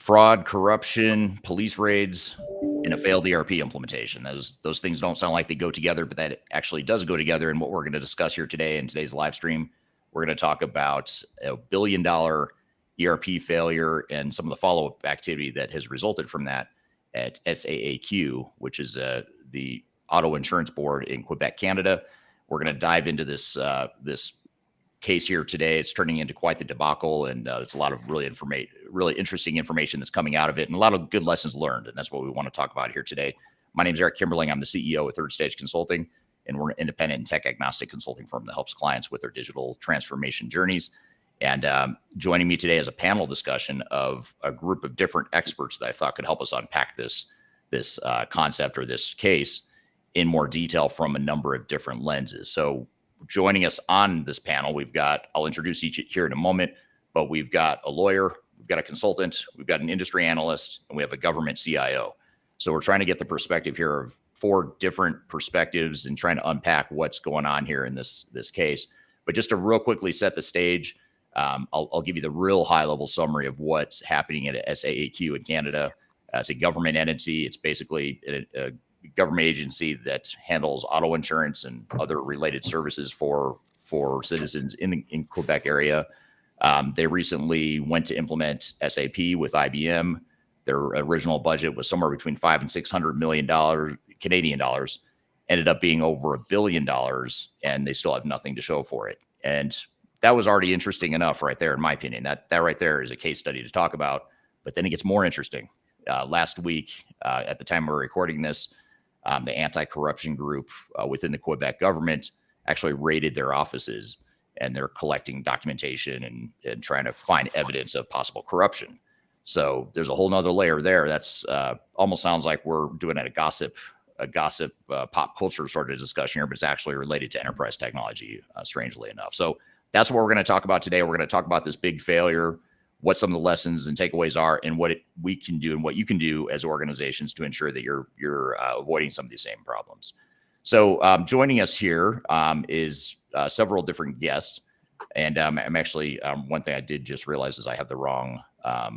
fraud, corruption, police raids, and a failed ERP implementation. Those things don't sound like they go together, but that actually does go together. And what we're going to discuss here today in today's live stream, we're going to talk about a $1 billion ERP failure and some of the follow-up activity that has resulted from that at SAAQ, which is the Auto Insurance Board in Quebec, Canada. We're going to dive into this case here today. It's turning into quite the debacle, and it's a lot of really interesting information that's coming out of it, and a lot of good lessons learned. And that's what we want to talk about here today. My name is Eric Kimberling. I'm the CEO of Third Stage Consulting, and we're an independent and tech agnostic consulting firm that helps clients with their digital transformation journeys. And joining me today is a panel discussion of a group of different experts that I thought could help us unpack this concept or this case in more detail from a number of different lenses. So joining us on this panel, I'll introduce each here in a moment, but we've got a lawyer, we've got a consultant, we've got an industry analyst, and we have a government CIO. So we're trying to get the perspective here of 4 different perspectives and trying to unpack what's going on here in this case. But just to real quickly set the stage, I'll give you the real high-level summary of what's happening at SAAQ in Canada. It's a government entity. It's basically a government agency that handles auto insurance and other related services for citizens in Quebec area. They recently went to implement SAP with IBM. Their original budget was somewhere between $500 and $600 million Canadian dollars. Ended up being over $1 billion, and they still have nothing to show for it. And that was already interesting enough right there, in my opinion. That right there is a case study to talk about. But then it gets more interesting. Last week, at the time we're recording this, the anti-corruption group within the Quebec government actually raided their offices, and they're collecting documentation and trying to find evidence of possible corruption. So there's a whole nother layer there. That's almost sounds like we're doing a gossip pop culture sort of discussion here, but it's actually related to enterprise technology, strangely enough. So that's what we're going to talk about today. We're going to talk about this big failure, what some of the lessons and takeaways are, and what we can do and what you can do as organizations to ensure that you're avoiding some of these same problems. So joining us here is several different guests, and I'm actually one thing I did just realize is I have the wrong. I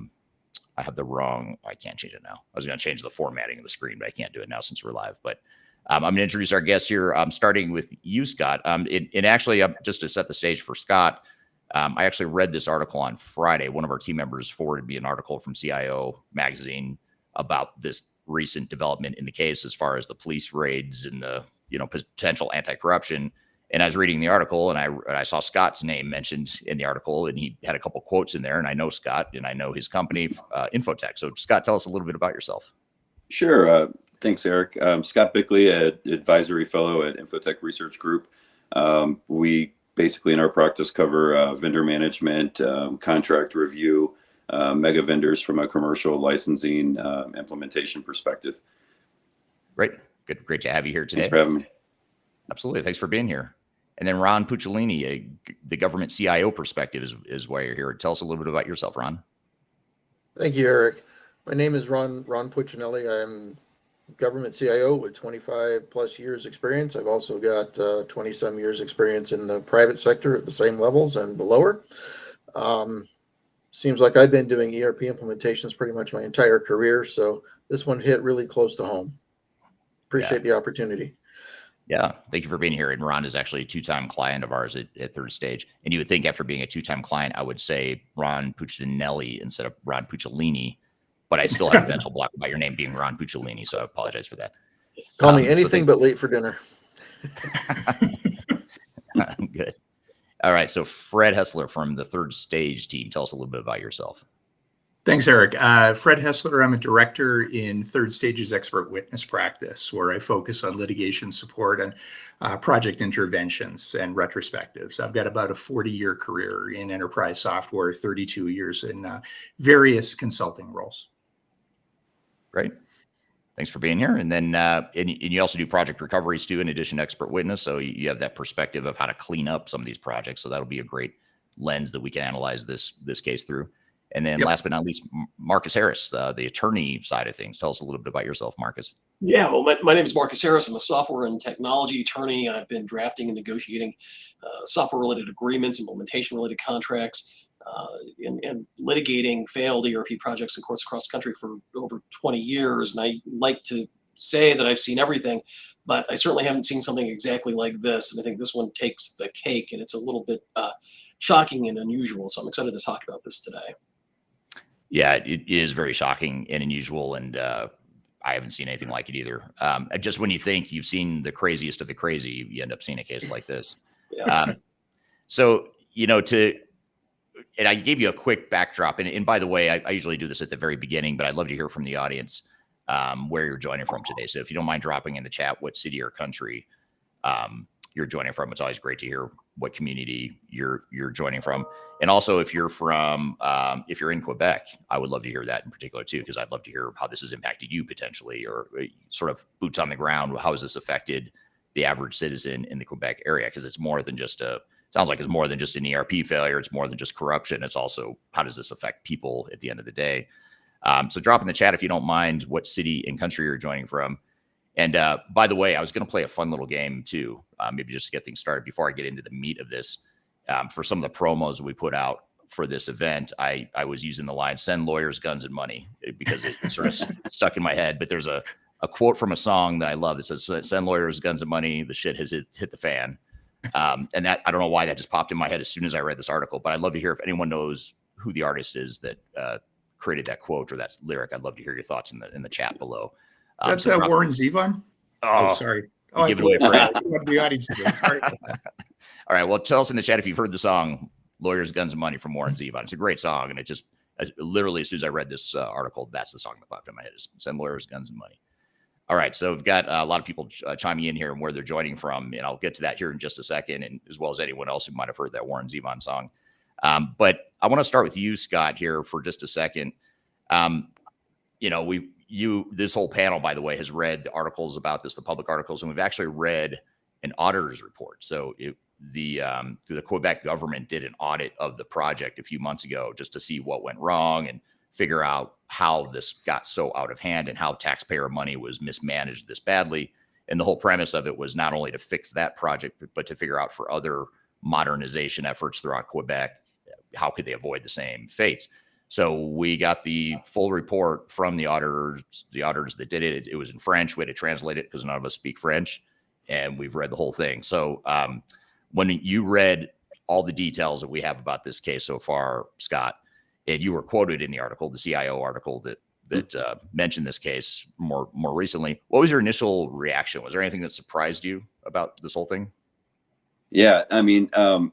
can't change it now. I was going to change the formatting of the screen, but I can't do it now since we're live. But I'm going to introduce our guests here. Starting with you, Scott. And actually, just to set the stage for Scott, I actually read this article on Friday. One of our team members forwarded me an article from CIO magazine about this recent development in the case as far as the police raids and the potential anti-corruption. And I was reading the article, and I saw Scott's name mentioned in the article, and he had a couple quotes in there. And I know Scott, and I know his company, Infotech. So Scott, tell us a little bit about yourself. Sure. Thanks, Eric. Scott Bickley, an advisory fellow at Infotech Research Group. We basically in our practice cover vendor management, contract review, mega vendors from a commercial licensing implementation perspective. Great. Good. Great to have you here today. Thanks for having me. Absolutely. Thanks for being here. And then Ron Pucciolini, the government CIO perspective is why you're here. Tell us a little bit about yourself, Ron. Thank you, Eric. My name is Ron Pucciolini. I'm government CIO with 25 plus years experience. I've also got 20 some years experience in the private sector at the same levels and below. Seems like I've been doing ERP implementations pretty much my entire career. So this one hit really close to home. Appreciate the opportunity. Yeah. Thank you for being here. And Ron is actually a 2-time client of ours at Third Stage. And you would think after being a 2-time client, I would say Ron Pucciolini instead of Ron Pucciolini. But I still have a mental block about your name being Ron Pucciolini, so I apologize for that. Call me anything but late for dinner. Good. All right, so Fred Hessler from the Third Stage team. Tell us a little bit about yourself. Thanks, Eric. Fred Hessler. I'm a director in Third Stage's expert witness practice, where I focus on litigation support and project interventions and retrospectives. I've got about a 40-year career in enterprise software, 32 years in various consulting roles. Great. Thanks for being here. And then and you also do project recoveries too, in addition to expert witness. So you have that perspective of how to clean up some of these projects. So that'll be a great lens that we can analyze this case through. And then last but not least, Marcus Harris, the attorney side of things. Tell us a little bit about yourself, Marcus. Yeah, well, my name is Marcus Harris. I'm a software and technology attorney. I've been drafting and negotiating software-related agreements, implementation-related contracts in litigating failed ERP projects in courts across the country for over 20 years. And I like to say that I've seen everything, but I certainly haven't seen something exactly like this. And I think this one takes the cake, and it's a little bit shocking and unusual. So I'm excited to talk about this today. Yeah, it is very shocking and unusual, and I haven't seen anything like it either. Just when you think you've seen the craziest of the crazy, you end up seeing a case like this. Yeah. So, and I gave you a quick backdrop. And by the way, I usually do this at the very beginning, but I'd love to hear from the audience where you're joining from today. So if you don't mind dropping in the chat what city or country you're joining from, it's always great to hear what community you're joining from. And also if you're from, if you're in Quebec, I would love to hear that in particular too, because I'd love to hear how this has impacted you potentially, or sort of boots on the ground. How has this affected the average citizen in the Quebec area? Because it's more than just sounds like it's more than just an ERP failure. It's more than just corruption. It's also, how does this affect people at the end of the day? So drop in the chat if you don't mind what city and country you're joining from. And by the way, I was going to play a fun little game too, maybe just to get things started before I get into the meat of this. For some of the promos we put out for this event, I was using the line, "Send lawyers, guns, and money," because it sort of stuck in my head. But there's a quote from a song that I love that says, "Send lawyers, guns, and money. The shit has hit the fan." And that, I don't know why that just popped in my head as soon as I read this article, but I'd love to hear if anyone knows who the artist is that created that quote or that lyric. I'd love to hear your thoughts in the chat below. That's Warren Zevon. Oh, sorry. Oh, give it away, Fred. The audience. Sorry. All right. Well, tell us in the chat if you've heard the song "Lawyers, Guns, and Money" from Warren Zevon. It's a great song, and it just literally, as soon as I read this article, that's the song that popped in my head: is "Send lawyers, guns, and money." All right, so we've got a lot of people chiming in here and where they're joining from, and I'll get to that here in just a second, and as well as anyone else who might have heard that Warren Zevon song. But I want to start with you, Scott, here for just a second. This whole panel, by the way, has read the articles about this, the public articles, and we've actually read an auditor's report. So the Quebec government did an audit of the project a few months ago just to see what went wrong and figure out how this got so out of hand and how taxpayer money was mismanaged this badly. And the whole premise of it was not only to fix that project, but to figure out for other modernization efforts throughout Quebec, how could they avoid the same fates? So we got the full report from the auditors that did it. It was in French. We had to translate it because none of us speak French, and we've read the whole thing. So when you read all the details that we have about this case so far, Scott, and you were quoted in the article, the CIO article that mentioned this case more recently, what was your initial reaction? Was there anything that surprised you about this whole thing? Yeah, I mean, I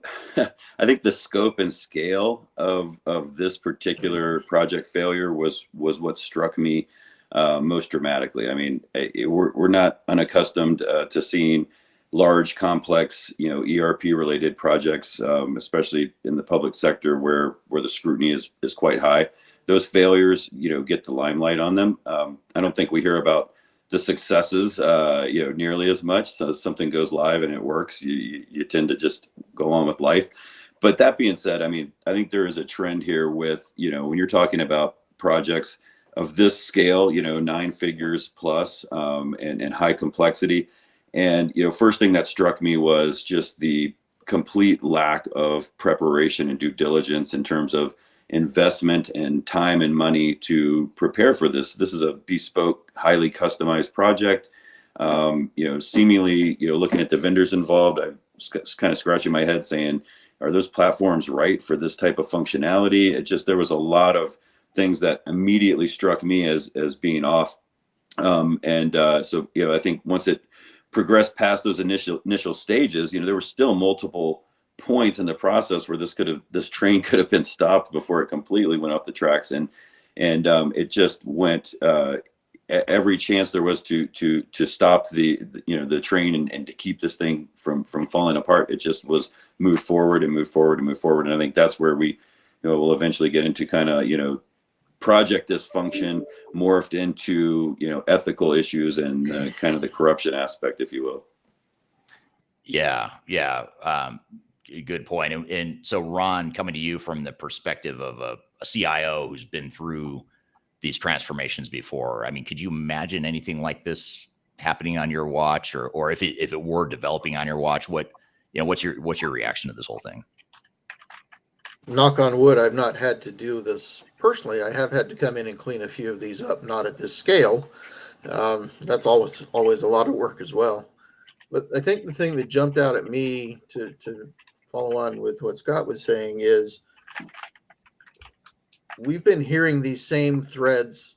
think the scope and scale of this particular project failure was what struck me most dramatically. I mean, we're not unaccustomed to seeing large, complex, ERP related projects, especially in the public sector where the scrutiny is quite high. Those failures, get the limelight on them. I don't think we hear about the successes, nearly as much. So something goes live and it works, you tend to just go on with life. But that being said, I mean, I think there is a trend here with, when you're talking about projects of this scale, 9 figures plus, and high complexity. And, first thing that struck me was just the complete lack of preparation and due diligence in terms of investment and time and money to prepare for this. This is a bespoke, highly customized project. Seemingly, looking at the vendors involved, I was kind of scratching my head saying, are those platforms right for this type of functionality? There was a lot of things that immediately struck me as being off. So I think once it progressed past those initial stages, there were still multiple points in the process where this train could have been stopped before it completely went off the tracks, and it just went every chance there was to stop the train and to keep this thing from falling apart. It just was moved forward and moved forward and moved forward, and I think that's where we will eventually get into kind of project dysfunction morphed into ethical issues and kind of the corruption aspect, if you will. Yeah. Good point. And so, Ron, coming to you from the perspective of a CIO who's been through these transformations before, I mean, could you imagine anything like this happening on your watch, or if it were developing on your watch? What's your reaction to this whole thing? knock on wood, I've not had to do this personally. I have had to come in and clean a few of these up, not at this scale. That's always a lot of work as well. But I think the thing that jumped out at me to follow on with what Scott was saying is we've been hearing these same threads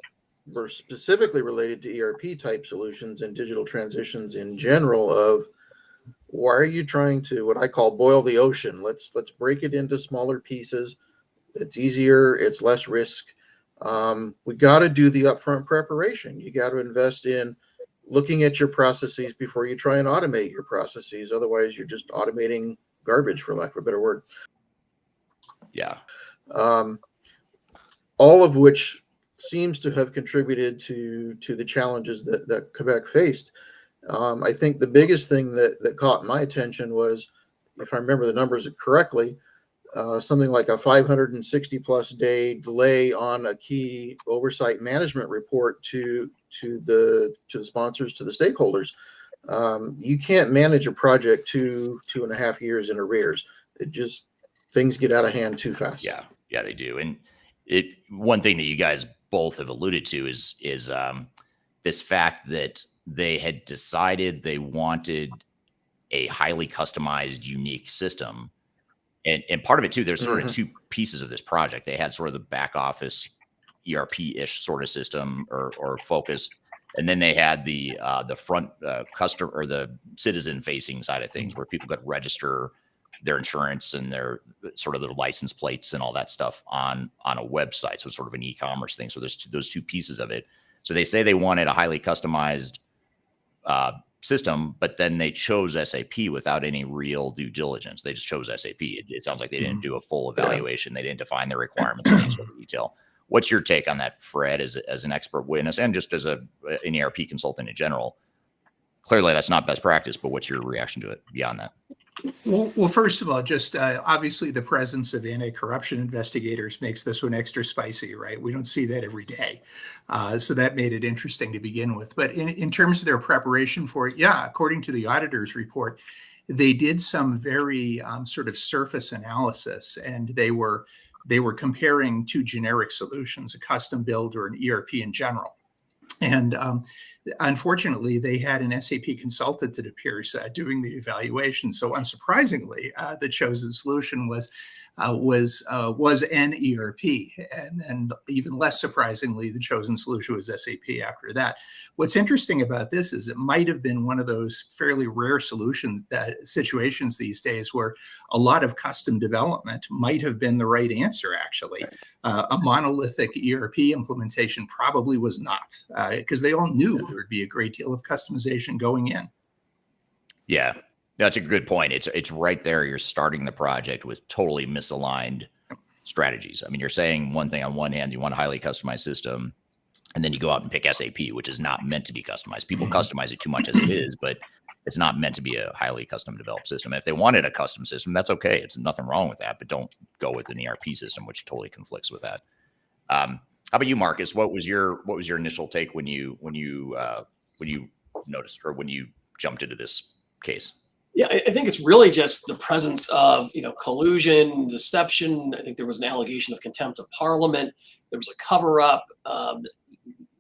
were specifically related to ERP type solutions and digital transitions in general of why are you trying to what I call boil the ocean? Let's break it into smaller pieces. It's easier, it's less risk. We got to do the upfront preparation. You got to invest in looking at your processes before you try and automate your processes. Otherwise, you're just automating garbage, for lack of a better word. Yeah. All of which seems to have contributed to the challenges that Quebec faced. I think the biggest thing that caught my attention was, if I remember the numbers correctly, something like a 560 plus day delay on a key oversight management report to the sponsors, to the stakeholders. You can't manage a project 2.5 years in arrears. It just, things get out of hand too fast. Yeah, they do. And one thing that you guys both have alluded to is this fact that they had decided they wanted a highly customized, unique system. And part of it too, there's sort of two pieces of this project. They had sort of the back office ERP-ish sort of system or focus, and then they had the front customer or the citizen facing side of things where people could register their insurance and their sort of their license plates and all that stuff on a website. So it's sort of an e-commerce thing. So there's those two pieces of it. So they say they wanted a highly customized system, but then they chose SAP without any real due diligence. They just chose SAP. It sounds like they didn't do a full evaluation. They didn't define their requirements in any sort of detail. What's your take on that, Fred, as an expert witness and just as an ERP consultant in general? Clearly, that's not best practice, but what's your reaction to it beyond that? Well, first of all, just obviously the presence of anti-corruption investigators makes this one extra spicy, right? We don't see that every day. So that made it interesting to begin with. But in terms of their preparation for it, yeah, according to the auditor's report, they did some very sort of surface analysis, and they were comparing two generic solutions, a custom build or an ERP in general. And unfortunately, they had an SAP consultant, it appears, doing the evaluation. So unsurprisingly, the chosen solution was an ERP. And then even less surprisingly, the chosen solution was SAP after that. What's interesting about this is it might have been one of those fairly rare situations these days where a lot of custom development might have been the right answer, actually. A monolithic ERP implementation probably was not, because they all knew there would be a great deal of customization going in. Yeah. That's a good point. It's right there. You're starting the project with totally misaligned strategies. I mean, you're saying one thing on one hand, you want a highly customized system, and then you go out and pick SAP, which is not meant to be customized. People customize it too much as it is, but it's not meant to be a highly custom developed system. If they wanted a custom system, that's okay. It's nothing wrong with that, but don't go with an ERP system, which totally conflicts with that. How about you, Marcus? What was your initial take when you noticed, or when you jumped into this case? Yeah, I think it's really just the presence of, collusion, deception. I think there was an allegation of contempt of Parliament. There was a cover-up.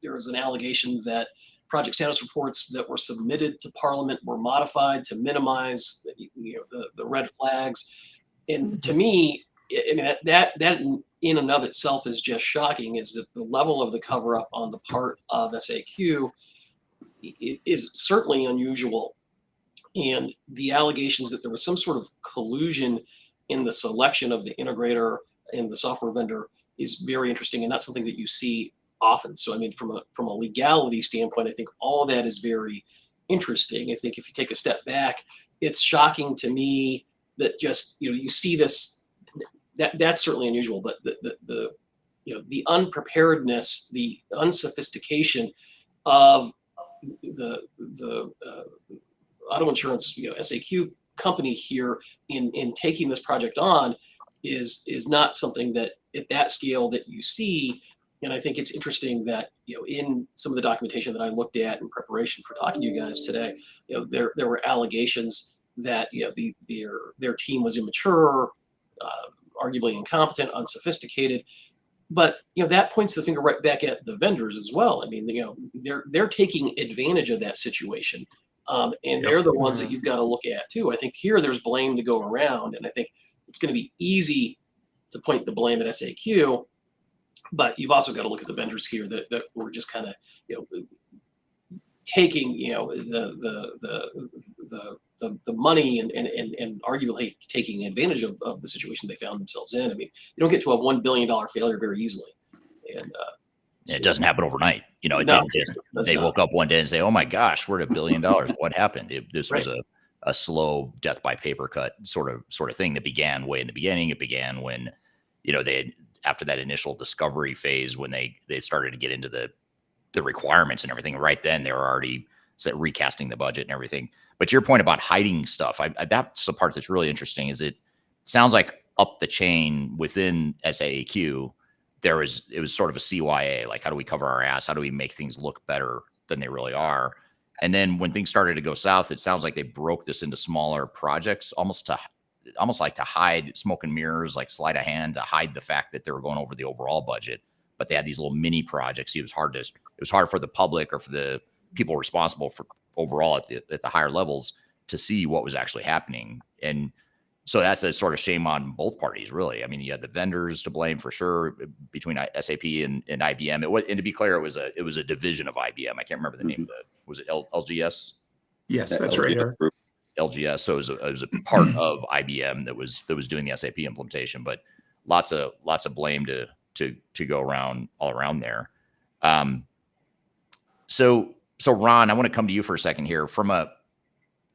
There was an allegation that project status reports that were submitted to Parliament were modified to minimize, the red flags. And to me, I mean, that in and of itself is just shocking. Is that the level of the cover-up on the part of SAAQ is certainly unusual. And the allegations that there was some sort of collusion in the selection of the integrator and the software vendor is very interesting, and not something that you see often. So, I mean, from a legality standpoint, I think all of that is very interesting. I think if you take a step back, it's shocking to me that just you see this. That's certainly unusual, but the unpreparedness, the unsophistication of the auto insurance, SAAQ company here in taking this project on is not something that at that scale that you see. And I think it's interesting that, in some of the documentation that I looked at in preparation for talking to you guys today, there were allegations that, their team was immature, arguably incompetent, unsophisticated. But that points the finger right back at the vendors as well. I mean, they're taking advantage of that situation, and they're the ones that you've got to look at too. I think here there's blame to go around, and I think it's going to be easy to point the blame at SAAQ, but you've also got to look at the vendors here that were just kind of taking the money and arguably taking advantage of the situation they found themselves in. I mean, you don't get to a $1 billion failure very easily, and it doesn't happen overnight. It No, didn't just, does they not. woke up one day and say, "Oh my gosh, we're at $1 billion. What happened?" This was a slow death by paper cut sort of thing that began way in the beginning. It began when they had, after that initial discovery phase, when they started to get into the requirements and everything. Right then they were already recasting the budget and everything. But to your point about hiding stuff, that's the part that's really interesting. Is it sounds like up the chain within SAAQ, it was sort of a CYA, like how do we cover our ass? How do we make things look better than they really are? And then when things started to go south, it sounds like they broke this into smaller projects, almost like to hide smoke and mirrors, like sleight of hand, to hide the fact that they were going over the overall budget. But they had these little mini projects. It was hard for the public or for the people responsible for overall at the higher levels to see what was actually happening. And so that's a sort of shame on both parties, really. I mean, you had the vendors to blame for sure between SAP and IBM. And to be clear, it was a division of IBM. I can't remember the name of it. Was it LGS? Yes, that's right. Group. LGS. So it was a part of IBM that was doing the SAP implementation, but lots of blame to go around all around there. So Ron, I want to come to you for a second here. From a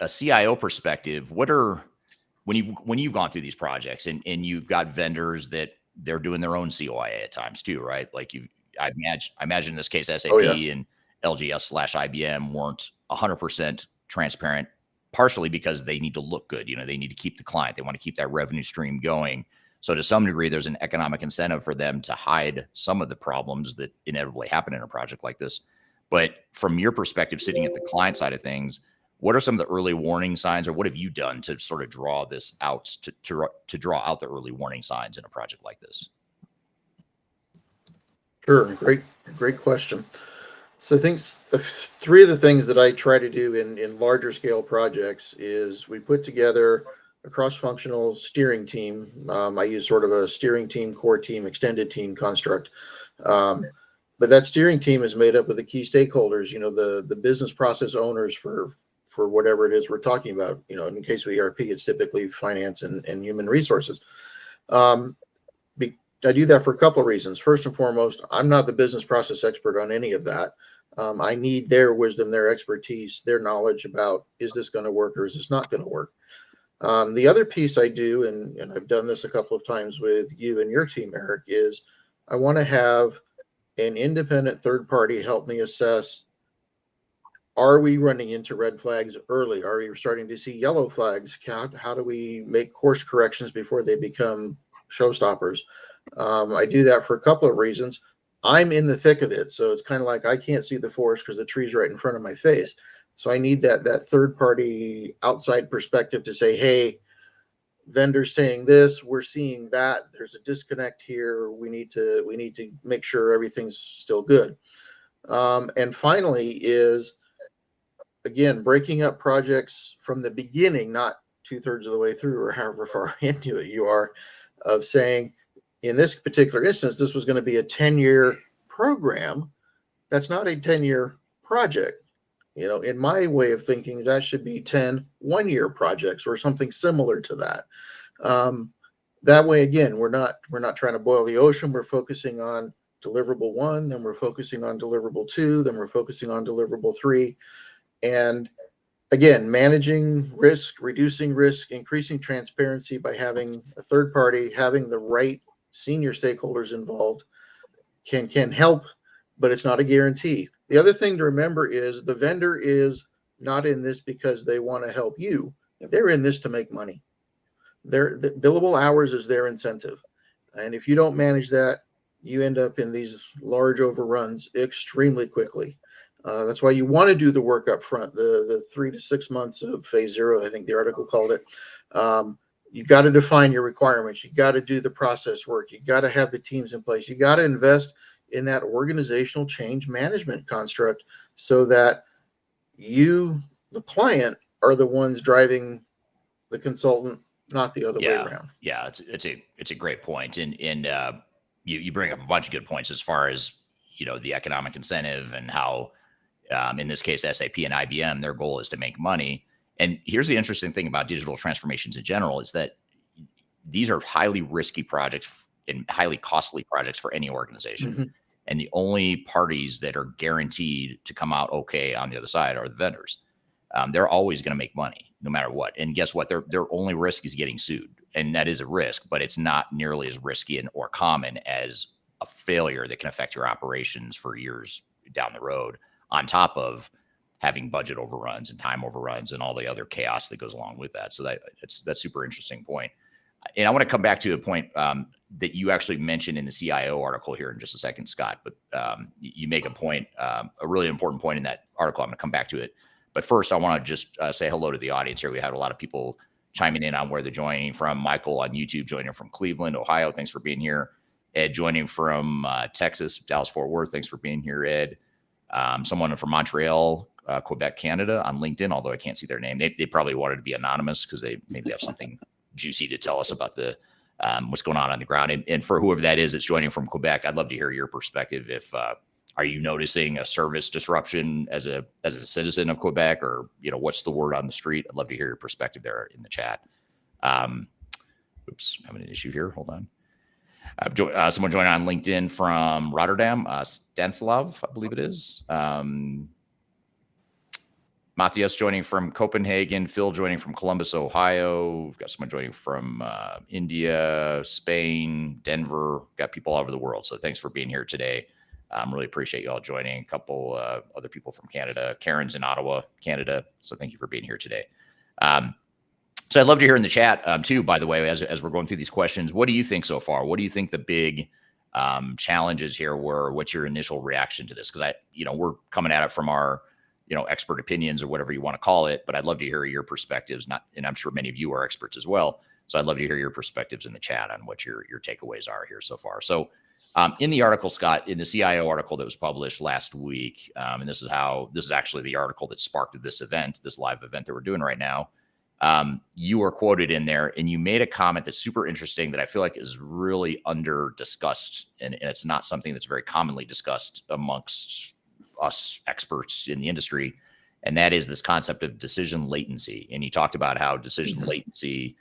CIO perspective, when you've gone through these projects and you've got vendors that they're doing their own COIA at times too, right? Like I imagine in this case, SAP and LGS/IBM weren't 100% transparent, partially because they need to look good. They need to keep the client. They want to keep that revenue stream going. So to some degree, there's an economic incentive for them to hide some of the problems that inevitably happen in a project like this. But from your perspective, sitting at the client side of things, what are some of the early warning signs, or what have you done to sort of draw this out, to draw out the early warning signs in a project like this? Sure. Great question. So I think three of the things that I try to do in larger scale projects is we put together a cross-functional steering team. I use sort of a steering team, core team, extended team construct. But that steering team is made up of the key stakeholders, the business process owners for whatever it is we're talking about. In the case of ERP, it's typically finance and human resources. I do that for a couple of reasons. First and foremost, I'm not the business process expert on any of that. I need their wisdom, their expertise, their knowledge about, is this going to work or is this not going to work? The other piece I do, and I've done this a couple of times with you and your team, Eric, is I want to have an independent third party help me assess, are we running into red flags early? Are we starting to see yellow flags? How do we make course corrections before they become showstoppers? I do that for a couple of reasons. I'm in the thick of it, so it's kind of like I can't see the forest because the tree's right in front of my face. So I need that third party outside perspective to say, hey, vendors saying this, we're seeing that, there's a disconnect here. We need to make sure everything's still good. And finally is, again, breaking up projects from the beginning, not 2/3 of the way through or however far into it you are, of saying, in this particular instance, this was going to be a 10-year program. That's not a 10-year project. In my way of thinking, that should be 10 one-year projects or something similar to that. That way, again, we're not trying to boil the ocean. We're focusing on deliverable 1, then we're focusing on deliverable 2, then we're focusing on deliverable 3. And again, managing risk, reducing risk, increasing transparency by having a third party, having the right senior stakeholders involved can help, but it's not a guarantee. The other thing to remember is the vendor is not in this because they want to help you. They're in this to make money. The billable hours is their incentive. And if you don't manage that, you end up in these large overruns extremely quickly. That's why you want to do the work up front, the 3 to 6 months of phase 0, I think the article called it. You got to define your requirements. You got to do the process work. You got to have the teams in place. You got to invest in that organizational change management construct so that you, the client, are the ones driving the consultant, not the other way around. Yeah, it's a great point, and you bring up a bunch of good points as far as the economic incentive and how in this case SAP and IBM, their goal is to make money. And here's the interesting thing about digital transformations in general is that these are highly risky projects and highly costly projects for any organization. Mm-hmm. And the only parties that are guaranteed to come out okay on the other side are the vendors. They're always going to make money no matter what. And guess what? Their only risk is getting sued. And that is a risk, but it's not nearly as risky or common as a failure that can affect your operations for years down the road, on top of having budget overruns and time overruns and all the other chaos that goes along with that. So that's super interesting point. And I want to come back to a point that you actually mentioned in the CIO article here in just a second, Scott. But you make a point, a really important point in that article. I'm going to come back to it. But first, I want to just say hello to the audience here. We had a lot of people chiming in on where they're joining from. Michael on YouTube joining from Cleveland, Ohio. Thanks for being here. Ed joining from Texas, Dallas-Fort Worth. Thanks for being here, Ed. Someone from Montreal, Quebec, Canada on LinkedIn, although I can't see their name. They probably wanted to be anonymous because they maybe have something juicy to tell us about the what's going on the ground. And for whoever that is that's joining from Quebec, I'd love to hear your perspective. If are you noticing a service disruption as a citizen of Quebec, or what's the word on the street? I'd love to hear your perspective there in the chat. Oops, having an issue here. Hold on. I've someone joined on LinkedIn from Rotterdam, Stanislav, I believe it is. Matthias joining from Copenhagen, Phil joining from Columbus, Ohio. We've got someone joining from India, Spain, Denver. We've got people all over the world. So thanks for being here today. Really appreciate you all joining. A couple other people from Canada. Karen's in Ottawa, Canada. So thank you for being here today. So I'd love to hear in the chat too, by the way, as we're going through these questions, what do you think so far? What do you think the big challenges here were? What's your initial reaction to this? Because we're coming at it from our expert opinions or whatever you want to call it, but I'd love to hear your perspectives. And I'm sure many of you are experts as well. So I'd love to hear your perspectives in the chat on what your takeaways are here so far. So in the article, Scott, in the CIO article that was published last week, and this is actually the article that sparked this event, this live event that we're doing right now. You were quoted in there and you made a comment that's super interesting that I feel like is really under discussed. And it's not something that's very commonly discussed amongst us experts in the industry. And that is this concept of decision latency. And you talked about how decision latency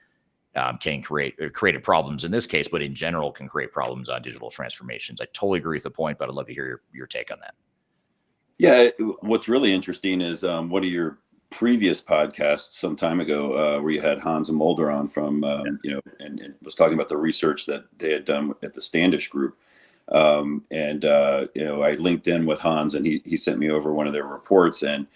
can create problems in this case, but in general can create problems on digital transformations. I totally agree with the point, but I'd love to hear your take on that. Yeah. What's really interesting is one of your previous podcasts some time ago where you had Hans Mulder on from, and was talking about the research that they had done at the Standish Group. I linked in with Hans and he sent me over one of their reports and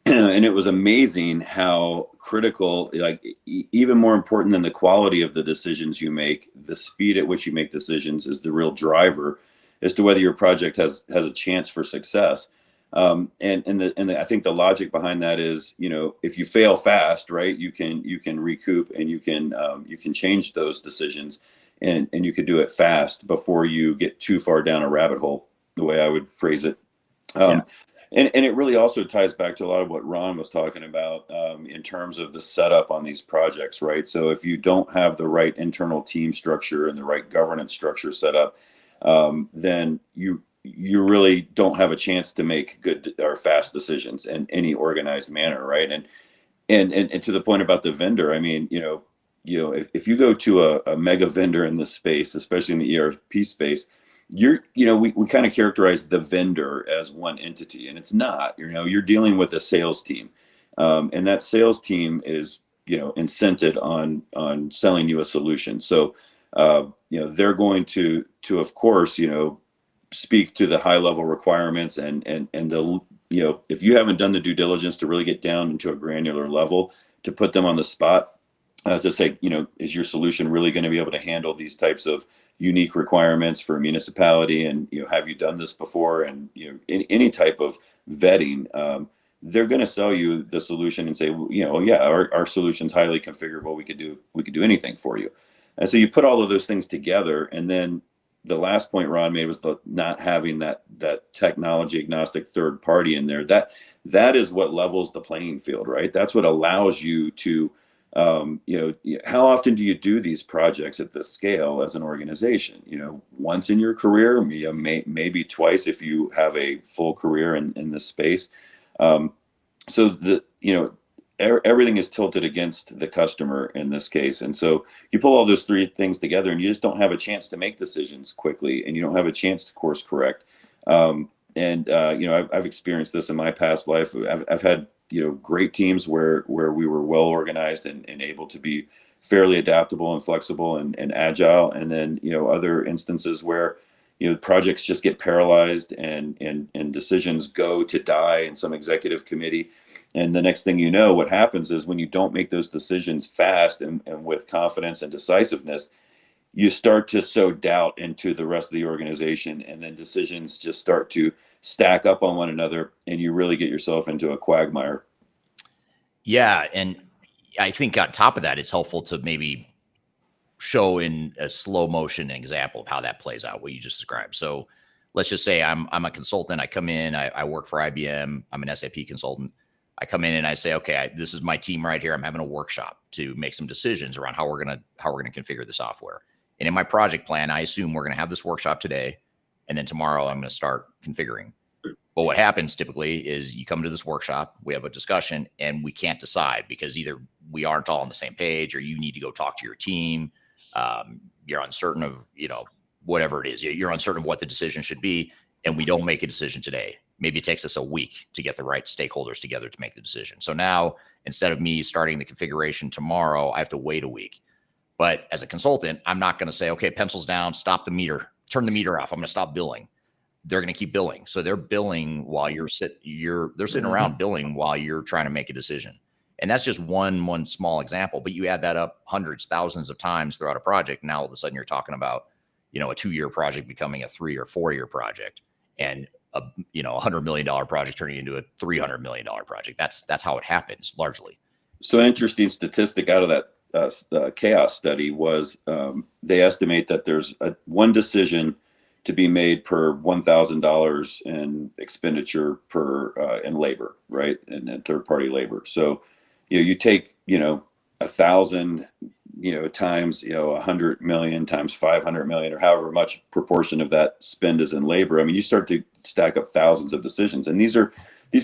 it was amazing how critical, like even more important than the quality of the decisions you make, the speed at which you make decisions is the real driver as to whether your project has a chance for success. I think the logic behind that is, if you fail fast, right, you can recoup and you can change those decisions and you could do it fast before you get too far down a rabbit hole, the way I would phrase it. And it really also ties back to a lot of what Ron was talking about in terms of the setup on these projects, right? So if you don't have the right internal team structure and the right governance structure set up, then you really don't have a chance to make good or fast decisions in any organized manner, right? And to the point about the vendor, I mean, if you go to a mega vendor in this space, especially in the ERP space, we kind of characterize the vendor as one entity, and it's not. You're dealing with a sales team, and that sales team is incented on selling you a solution. So they're going to of course speak to the high level requirements and the if you haven't done the due diligence to really get down into a granular level to put them on the spot to say, is your solution really going to be able to handle these types of unique requirements for a municipality? And, have you done this before? And, any type of vetting, they're going to sell you the solution and say, you know, yeah, our solution's highly configurable. We could do anything for you. And so you put all of those things together, and then the last point Ron made was the not having that technology agnostic third party in there. That is what levels the playing field, right? That's what allows you to, you know, how often do you do these projects at this scale as an organization? You know, once in your career, maybe twice if you have a full career in this space. So you know, everything is tilted against the customer in this case. And so you pull all those three things together and you just don't have a chance to make decisions quickly, and you don't have a chance to course correct. You know, I've experienced this in my past life. I've had, you know, great teams where we were well organized and able to be fairly adaptable and flexible and agile. And then, you know, other instances where, you know, projects just get paralyzed and decisions go to die in some executive committee. And the next thing you know, what happens is when you don't make those decisions fast and with confidence and decisiveness, you start to sow doubt into the rest of the organization, and then decisions just start to stack up on one another, and you really get yourself into a quagmire. Yeah. And I think on top of that, it's helpful to maybe show in a slow motion example of how that plays out, what you just described. So let's just say I'm a consultant. I come in, I work for IBM. I'm an SAP consultant. I come in and I say, okay, this is my team right here. I'm having a workshop to make some decisions around how we're gonna configure the software. And in my project plan, I assume we're gonna have this workshop today, and then tomorrow I'm gonna start configuring. But what happens typically is you come to this workshop, we have a discussion, and we can't decide because either we aren't all on the same page, or you need to go talk to your team. You're uncertain of, you know, whatever it is. You're uncertain of what the decision should be, and we don't make a decision today. Maybe it takes us a week to get the right stakeholders together to make the decision. So now, instead of me starting the configuration tomorrow, I have to wait a week. But as a consultant, I'm not going to say, okay, pencils down, stop the meter, turn the meter off. I'm going to stop billing. They're going to keep billing. So they're billing while they're sitting around billing while you're trying to make a decision. And that's just one small example, but you add that up hundreds, thousands of times throughout a project. Now, all of a sudden you're talking about, you know, a 2-year project becoming a 3 or 4 year project, and a, you know, $100 million project turning into a $300 million project. That's how it happens largely. So an interesting statistic out of that chaos study was they estimate that there's one decision to be made per $1,000 in expenditure per in labor, right, and third-party labor. So, you know, you take, you know, 1,000, you know, times, you know, 100 million times 500 million, or however much proportion of that spend is in labor. I mean, you start to stack up thousands of decisions, and these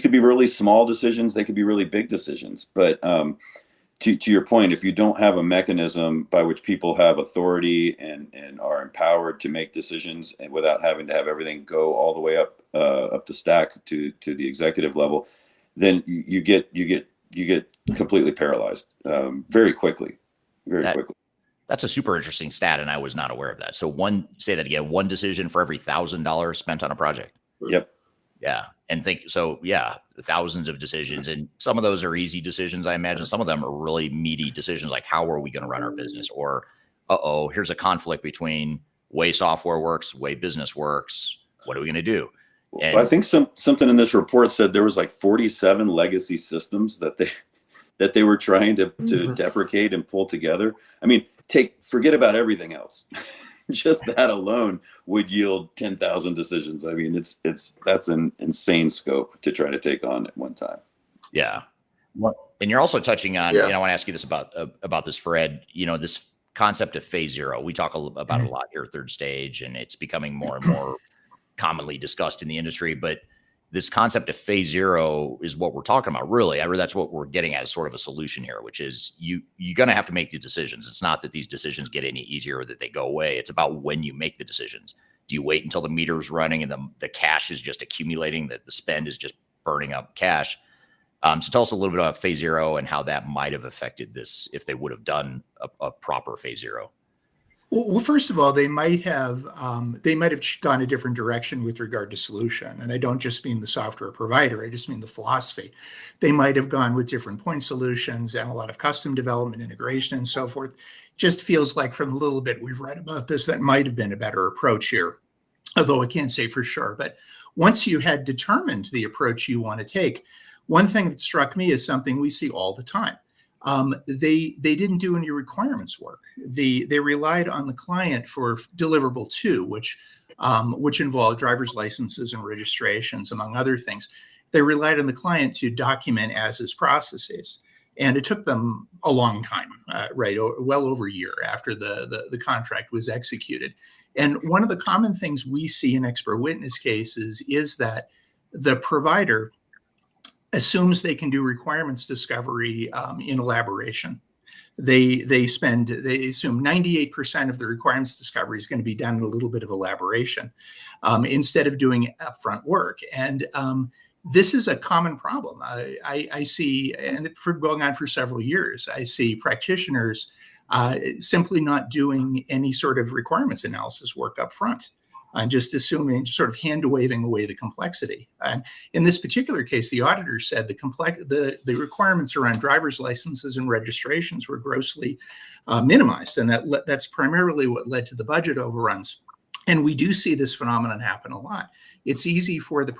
could be really small decisions. They could be really big decisions. But to your point, if you don't have a mechanism by which people have authority and are empowered to make decisions, and without having to have everything go all the way up the stack to the executive level, then you get completely paralyzed very quickly. Quickly. That's a super interesting stat, and I was not aware of that. So one decision for every $1,000 spent on a project. Yep. Yeah. And thousands of decisions, and some of those are easy decisions. I imagine some of them are really meaty decisions, like how are we going to run our business? Or, here's a conflict between way software works, way business works. What are we going to do? And I think something in this report said there was like 47 legacy systems that they were trying to deprecate and pull together. I mean, forget about everything else. Just that alone would yield 10,000 decisions. I mean, that's an insane scope to try to take on at one time. Yeah. And you're also touching on, I want to ask you this about this, Fred, you know, this concept of phase zero. We talk about it a lot here at Third Stage, and it's becoming more and more commonly discussed in the industry, but this concept of phase zero is what we're talking about, really. That's what we're getting at, as sort of a solution here, which is you're going to have to make the decisions. It's not that these decisions get any easier or that they go away. It's about when you make the decisions. Do you wait until the meter's running and the cash is just accumulating, that the spend is just burning up cash? So tell us a little bit about phase zero and how that might have affected this if they would have done a proper phase zero. Well, first of all, they might have gone a different direction with regard to solution. And I don't just mean the software provider, I just mean the philosophy. They might have gone with different point solutions and a lot of custom development, integration, and so forth. Just feels like from a little bit we've read about this, that might have been a better approach here, although I can't say for sure. But once you had determined the approach you want to take, One thing that struck me is something we see all the time. They didn't do any requirements work. They relied on the client for deliverable 2, which involved driver's licenses and registrations, among other things. They relied on the client to document as-is processes. And it took them a long time, right? Well over a year after the contract was executed. And one of the common things we see in expert witness cases is that the provider assumes they can do requirements discovery in elaboration. They assume 98% of the requirements discovery is going to be done in a little bit of elaboration instead of doing upfront work. And this is a common problem. I see, and for going on for several years, I see practitioners simply not doing any sort of requirements analysis work up front and just assuming, sort of hand-waving away the complexity. And in this particular case, the auditor said the requirements around driver's licenses and registrations were grossly minimized, and that's primarily what led to the budget overruns. And we do see this phenomenon happen a lot. It's easy for the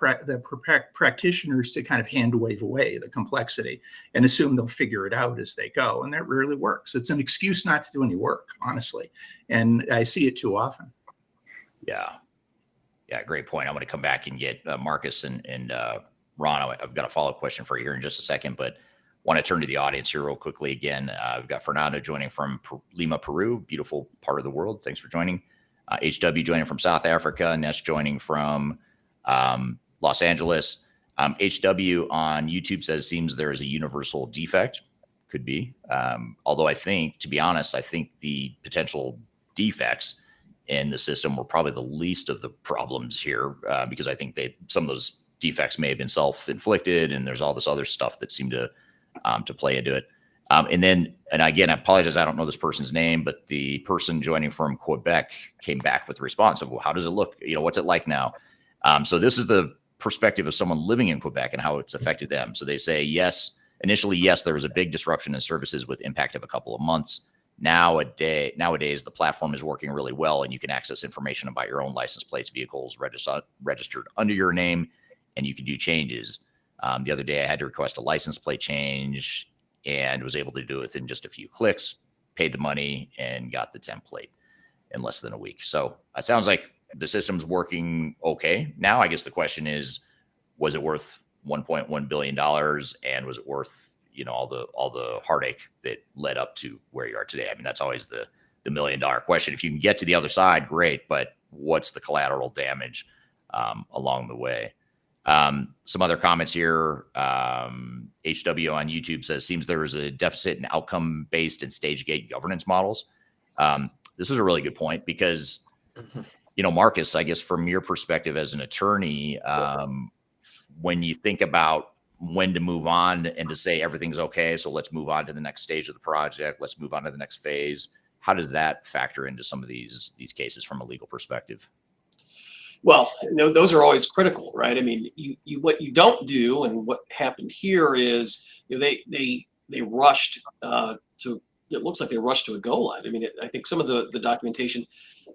practitioners to kind of hand wave away the complexity and assume they'll figure it out as they go. And that rarely works. It's an excuse not to do any work, honestly. And I see it too often. Yeah. Yeah, great point. I'm going to come back and get Marcus and Ron. I've got a follow-up question for you here in just a second, but want to turn to the audience here real quickly again. We've got Fernando joining from Lima, Peru, beautiful part of the world. Thanks for joining. HW joining from South Africa, Ness joining from Los Angeles. HW on YouTube says, seems there is a universal defect. Could be. Although I think, to be honest, I think the potential defects in the system were probably the least of the problems here because I think some of those defects may have been self-inflicted, and there's all this other stuff that seemed to play into it. And again, I apologize, I don't know this person's name, but the person joining from Quebec came back with a response of, well, how does it look? What's it like now? So this is the perspective of someone living in Quebec and how it's affected them. So they say, yes, initially, yes, there was a big disruption in services with impact of a couple of months. Nowadays, the platform is working really well, and you can access information about your own license plates, vehicles registered under your name, and you can do changes. The other day, I had to request a license plate change and was able to do it within just a few clicks, paid the money, and got the template in less than a week. So it sounds like the system's working okay. Now, I guess the question is, was it worth $1.1 billion? And was it worth, all the heartache that led up to where you are today? I mean, that's always the $1 million question. If you can get to the other side, great, but what's the collateral damage along the way? Some other comments here. HW on YouTube says, seems there is a deficit in outcome-based and stage gate governance models. This is a really good point because, Marcus, I guess from your perspective as an attorney, when you think about when to move on and to say everything's okay, so let's move on to the next stage of the project, let's move on to the next phase, how does that factor into some of these cases from a legal perspective? Well, those are always critical, right? I mean, what you don't do, and what happened here is they rushed to. It looks like they rushed to a go live. I mean, I think some of the documentation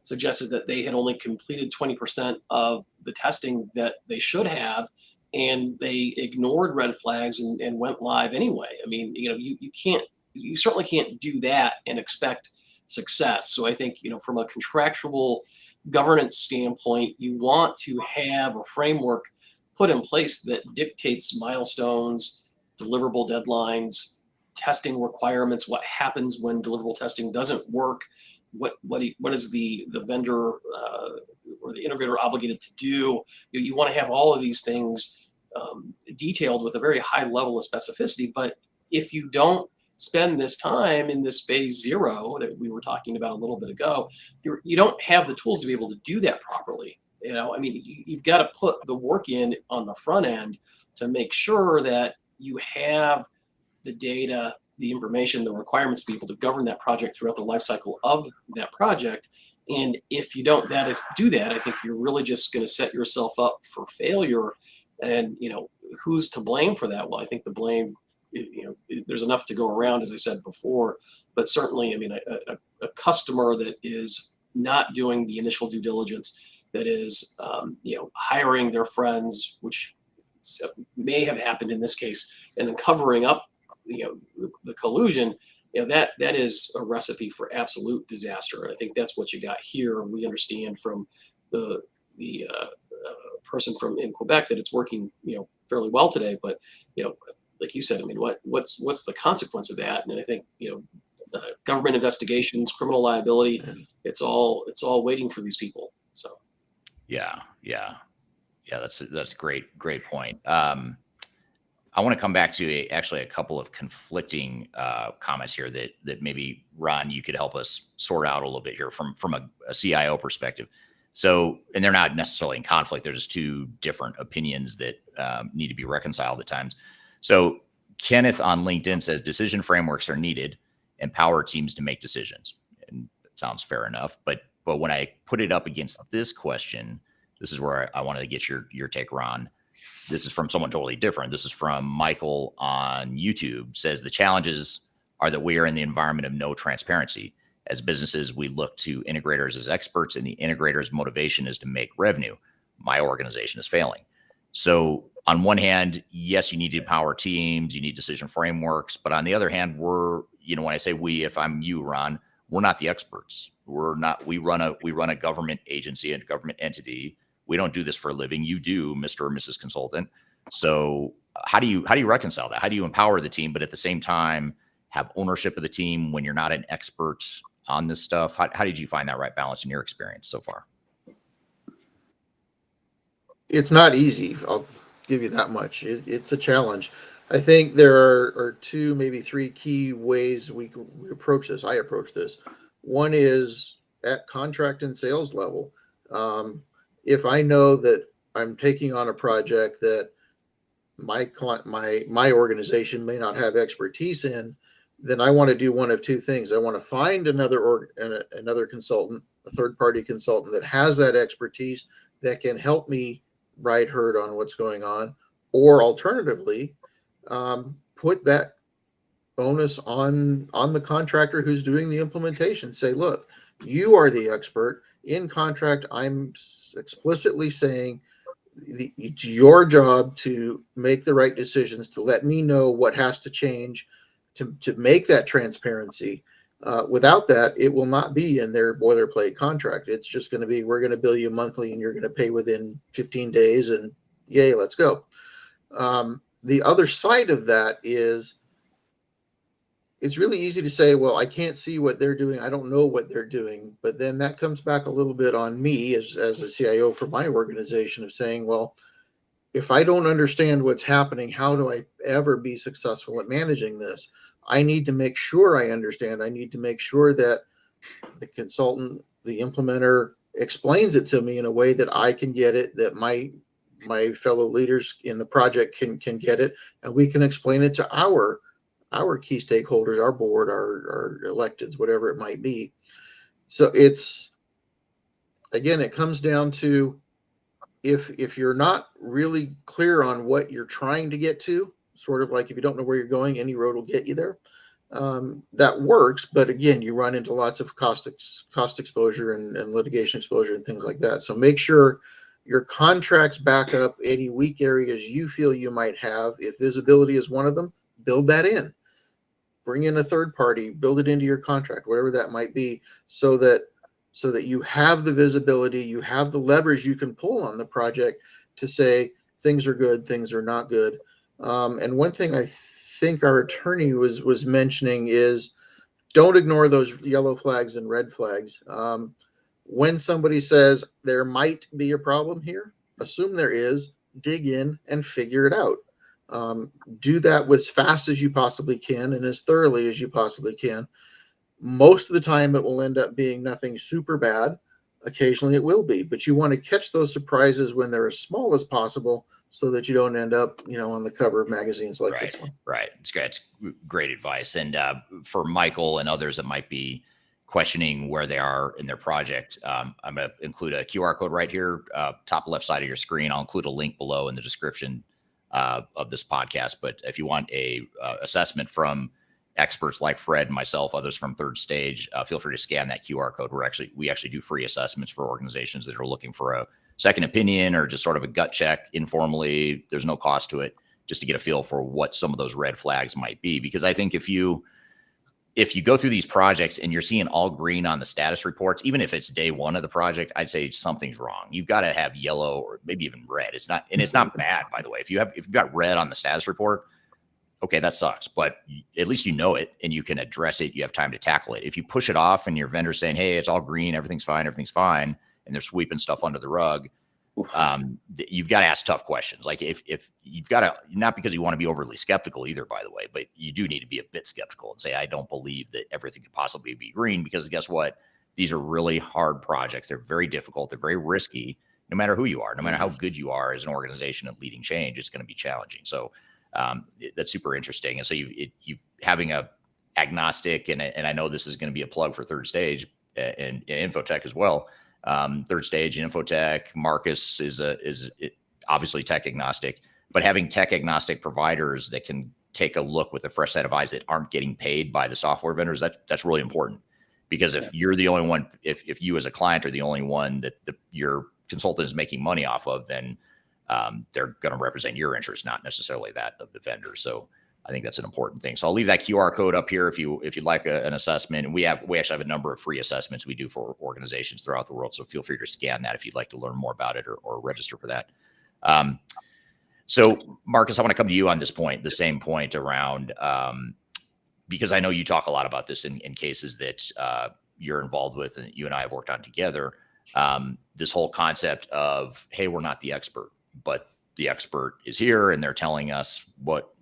suggested that they had only completed 20% of the testing that they should have, and they ignored red flags and went live anyway. I mean, you certainly can't do that and expect success. So I think, from a contractual governance standpoint, you want to have a framework put in place that dictates milestones, deliverable deadlines, testing requirements, what happens when deliverable testing doesn't work, what is the vendor or the integrator obligated to do. You want to have all of these things detailed with a very high level of specificity. But if you don't spend this time in this phase 0 that we were talking about a little bit ago, you don't have the tools to be able to do that properly. I mean, you've got to put the work in on the front end to make sure that you have the data, the information, the requirements to be able to govern that project throughout the life cycle of that project. And if you don't do that, I think you're really just going to set yourself up for failure. And, who's to blame for that? Well, I think the blame, there's enough to go around, as I said before, but certainly, I mean, a customer that is not doing the initial due diligence, that is, hiring their friends, which may have happened in this case, and then covering up, the collusion, that is a recipe for absolute disaster. And I think that's what you got here. And we understand from the person in Quebec that it's working, fairly well today. But like you said, I mean, what's the consequence of that? And I think government investigations, criminal liability, it's all waiting for these people. So yeah. That's a great point. I want to come back to actually a couple of conflicting comments here that maybe, Ron, you could help us sort out a little bit here from a CIO perspective. So, and they're not necessarily in conflict. They're just two different opinions that need to be reconciled at times. So Kenneth on LinkedIn says decision frameworks are needed, empower teams to make decisions. And it sounds fair enough. But when I put it up against this question, this is where I wanted to get your take, Ron. This is from someone totally different. This is from Michael on YouTube. Says the challenges are that we are in the environment of no transparency. As businesses, we look to integrators as experts, and the integrator's motivation is to make revenue. My organization is failing. So on one hand, yes, you need to empower teams, you need decision frameworks. But on the other hand, when I say we, if I'm you, Ron, we're not the experts. We run a government agency and government entity. We don't do this for a living. You do, Mr. or Mrs. Consultant. So how do you reconcile that? How do you empower the team, but at the same time have ownership of the team when you're not an expert on this stuff? How did you find that right balance in your experience so far? It's not easy. I'll give you that much. It's a challenge. I think there are two, maybe three key ways we approach this. I approach this. One is at contract and sales level. If I know that I'm taking on a project that my organization may not have expertise in, then I want to do one of two things. I want to find another consultant, a third-party consultant that has that expertise that can help me ride herd on what's going on, or alternatively, put that onus on the contractor who's doing the implementation. Say, look, you are the expert. In contract, I'm explicitly saying it's your job to make the right decisions, to let me know what has to change to make that transparency. Without that, it will not be in their boilerplate contract. It's just going to be, we're going to bill you monthly and you're going to pay within 15 days and yay, let's go. The other side of that is, it's really easy to say, well, I can't see what they're doing. I don't know what they're doing. But then that comes back a little bit on me as a CIO for my organization of saying, well, if I don't understand what's happening, how do I ever be successful at managing this? I need to make sure I understand. I need to make sure that the consultant, the implementer, explains it to me in a way that I can get it, that my fellow leaders in the project can get it, and we can explain it to our key stakeholders, our board, our electeds, whatever it might be. So it's, again, it comes down to, if you're not really clear on what you're trying to get to, sort of like if you don't know where you're going, any road will get you there. That works, but again, you run into lots of cost exposure and litigation exposure and things like that. So make sure your contracts back up any weak areas you feel you might have. If visibility is one of them, build that in. Bring in a third party, build it into your contract, whatever that might be, so that you have the visibility, you have the leverage you can pull on the project to say things are good, things are not good. And one thing I think our attorney was mentioning is, don't ignore those yellow flags and red flags. When somebody says there might be a problem here, assume there is, dig in and figure it out. Do that as fast as you possibly can and as thoroughly as you possibly can. Most of the time it will end up being nothing super bad. Occasionally it will be, but you want to catch those surprises when they're as small as possible so that you don't end up, on the cover of magazines like this one. Right. It's great. It's great advice. And for Michael and others that might be questioning where they are in their project, I'm going to include a QR code right here, top left side of your screen. I'll include a link below in the description of this podcast. But if you want a assessment from experts like Fred, myself, others from Third Stage, feel free to scan that QR code. We actually do free assessments for organizations that are looking for second opinion or just sort of a gut check informally. There's no cost to it, just to get a feel for what some of those red flags might be. Because I think if you go through these projects and you're seeing all green on the status reports, even if it's day one of the project, I'd say something's wrong. You've got to have yellow or maybe even red. It's not bad, by the way. If you've got red on the status report, okay, that sucks, but at least you know it and you can address it. You have time to tackle it. If you push it off and your vendor's saying, hey, it's all green, everything's fine, and they're sweeping stuff under the rug, you've got to ask tough questions. Like if you've got to, not because you want to be overly skeptical either, by the way, but you do need to be a bit skeptical and say, I don't believe that everything could possibly be green, because guess what? These are really hard projects. They're very difficult. They're very risky. No matter who you are, no matter how good you are as an organization at leading change, it's going to be challenging. So that's super interesting. And so you having a agnostic, and I know this is going to be a plug for Third Stage and Infotech as well. Third Stage and Infotech, Marcus is obviously tech agnostic, but having tech agnostic providers that can take a look with a fresh set of eyes that aren't getting paid by the software vendors, that's really important. Because if you're the only one, if you as a client are the only one that your consultant is making money off of, then they're going to represent your interest, not necessarily that of the vendor. So I think that's an important thing. So I'll leave that QR code up here if you'd like an assessment. And we actually have a number of free assessments we do for organizations throughout the world. So feel free to scan that if you'd like to learn more about it or register for that. So Marcus, I want to come to you on this point, the same point around, because I know you talk a lot about this in cases that you're involved with and you and I have worked on together. This whole concept of, hey, we're not the expert, but the expert is here and they're telling us what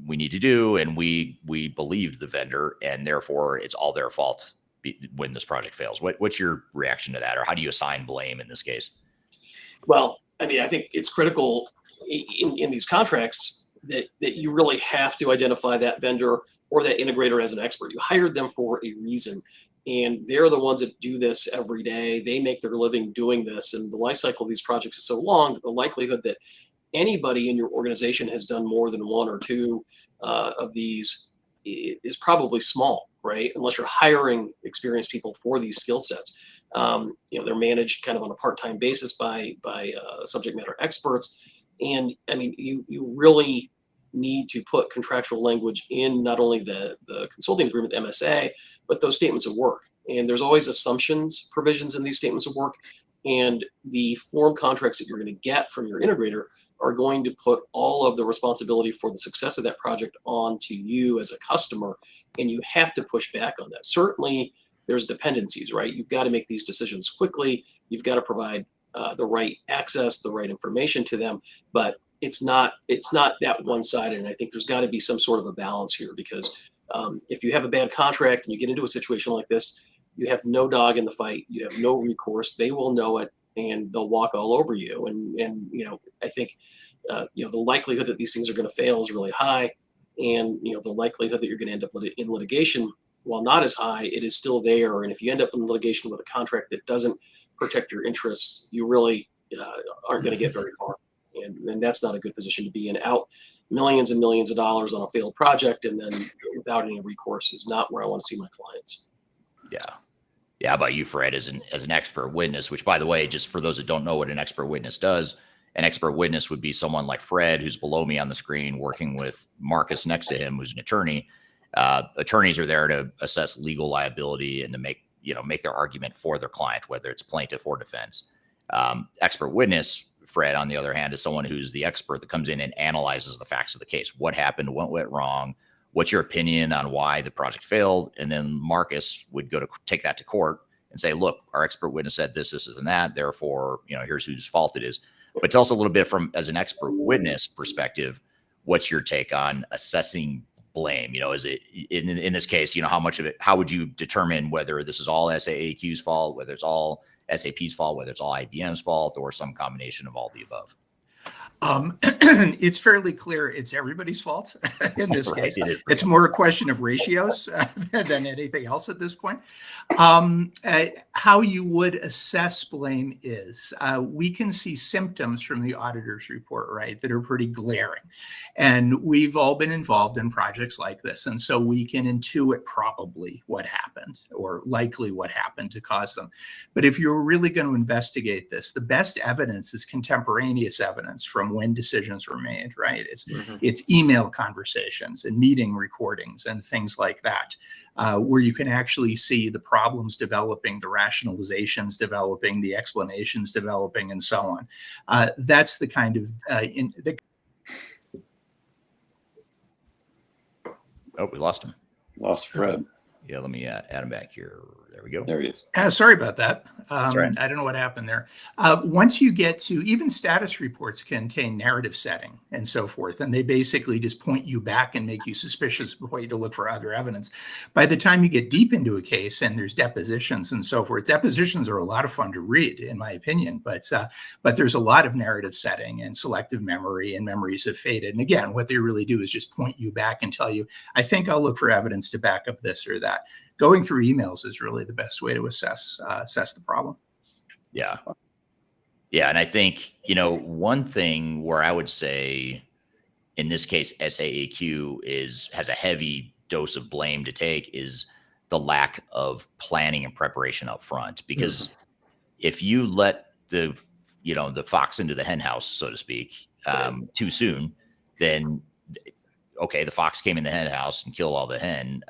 we need to do, and we believed the vendor, and therefore it's all their fault when this project fails. What's your reaction to that, or how do you assign blame in this case? Well, I mean, I think it's critical in these contracts that you really have to identify that vendor or that integrator as an expert. You hired them for a reason, and they're the ones that do this every day. They make their living doing this, and the life cycle of these projects is so long that the likelihood that anybody in your organization has done more than one or two of these is probably small, right? Unless you're hiring experienced people for these skill sets. They're managed kind of on a part-time basis by subject matter experts. And I mean, you really need to put contractual language in not only the consulting agreement, the MSA, but those statements of work. And there's always assumptions provisions in these statements of work. And the form contracts that you're going to get from your integrator are going to put all of the responsibility for the success of that project onto you as a customer. And you have to push back on that. Certainly, there's dependencies, right? You've got to make these decisions quickly. You've got to provide the right access, the right information to them. But it's not that one-sided. And I think there's got to be some sort of a balance here, because if you have a bad contract and you get into a situation like this, you have no dog in the fight. You have no recourse. They will know it, and they'll walk all over you. And I think the likelihood that these things are going to fail is really high, and the likelihood that you're going to end up in litigation, while not as high, it is still there. And if you end up in litigation with a contract that doesn't protect your interests, you really aren't going to get very far. And that's not a good position to be in. Out millions and millions of dollars on a failed project, and then without any recourse, is not where I want to see my clients. Yeah. How about you, Fred, as an expert witness, which, by the way, just for those that don't know what an expert witness does, an expert witness would be someone like Fred, who's below me on the screen, working with Marcus next to him, who's an attorney. Attorneys are there to assess legal liability and to make their argument for their client, whether it's plaintiff or defense. Expert witness, Fred, on the other hand, is someone who's the expert that comes in and analyzes the facts of the case. What happened? What went wrong? What's your opinion on why the project failed? And then Marcus would go to take that to court and say, look, our expert witness said this, and that. Therefore, here's whose fault it is. But tell us a little bit from, as an expert witness perspective, what's your take on assessing blame? Is it in this case, how much of it, how would you determine whether this is all SAAQ's fault, whether it's all SAP's fault, whether it's all IBM's fault, or some combination of all the above? it's fairly clear it's everybody's fault in this Right, case. it is. It's more a question of ratios than anything else at this point. How you would assess blame is we can see symptoms from the auditor's report, right, that are pretty glaring. And we've all been involved in projects like this. And so we can intuit probably what happened or likely what happened to cause them. But if you're really going to investigate this, the best evidence is contemporaneous evidence from when decisions were made, right? It's email conversations and meeting recordings and things like that, where you can actually see the problems developing, the rationalizations developing, the explanations developing, and so on. That's the kind of Oh, we lost him. Lost Fred. Yeah, let me add him back here. There we go. There he is. Sorry about that. right. I don't know what happened there. Once you get to even status reports contain narrative setting and so forth, and they basically just point you back and make you suspicious before you to look for other evidence. By the time you get deep into a case and there's depositions and so forth, depositions are a lot of fun to read, in my opinion, but there's a lot of narrative setting and selective memory, and memories have faded. And again, what they really do is just point you back and tell you, I think I'll look for evidence to back up this or that. Going through emails is really the best way to assess the problem. Yeah. Yeah. And I think, one thing where I would say in this case, SAAQ has a heavy dose of blame to take is the lack of planning and preparation up front. Because if you let the fox into the hen house, so to speak, too soon, then okay, the fox came in the hen house and killed all the hens,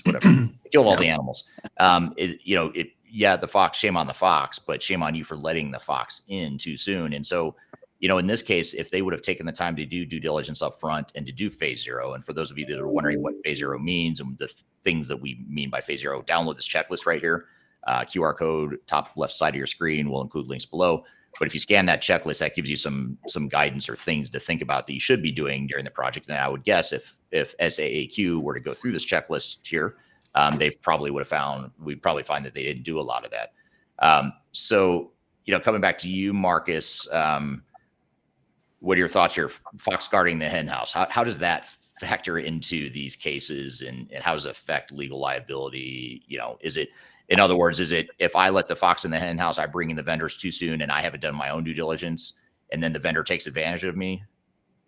whatever, killed all the animals. The fox, shame on the fox, but shame on you for letting the fox in too soon. And so, in this case, if they would have taken the time to do due diligence up front and to do phase zero, and for those of you that are wondering what phase zero means and the things that we mean by phase zero, download this checklist right here. QR code, top left side of your screen. We'll include links below. But if you scan that checklist, that gives you some guidance or things to think about that you should be doing during the project. And I would guess if SAAQ were to go through this checklist here, we'd probably find that they didn't do a lot of that. So, coming back to you, Marcus, what are your thoughts here? Fox guarding the hen house. How does that factor into these cases, and how does it affect legal liability? In other words, is it if I let the fox in the hen house, I bring in the vendors too soon and I haven't done my own due diligence, and then the vendor takes advantage of me?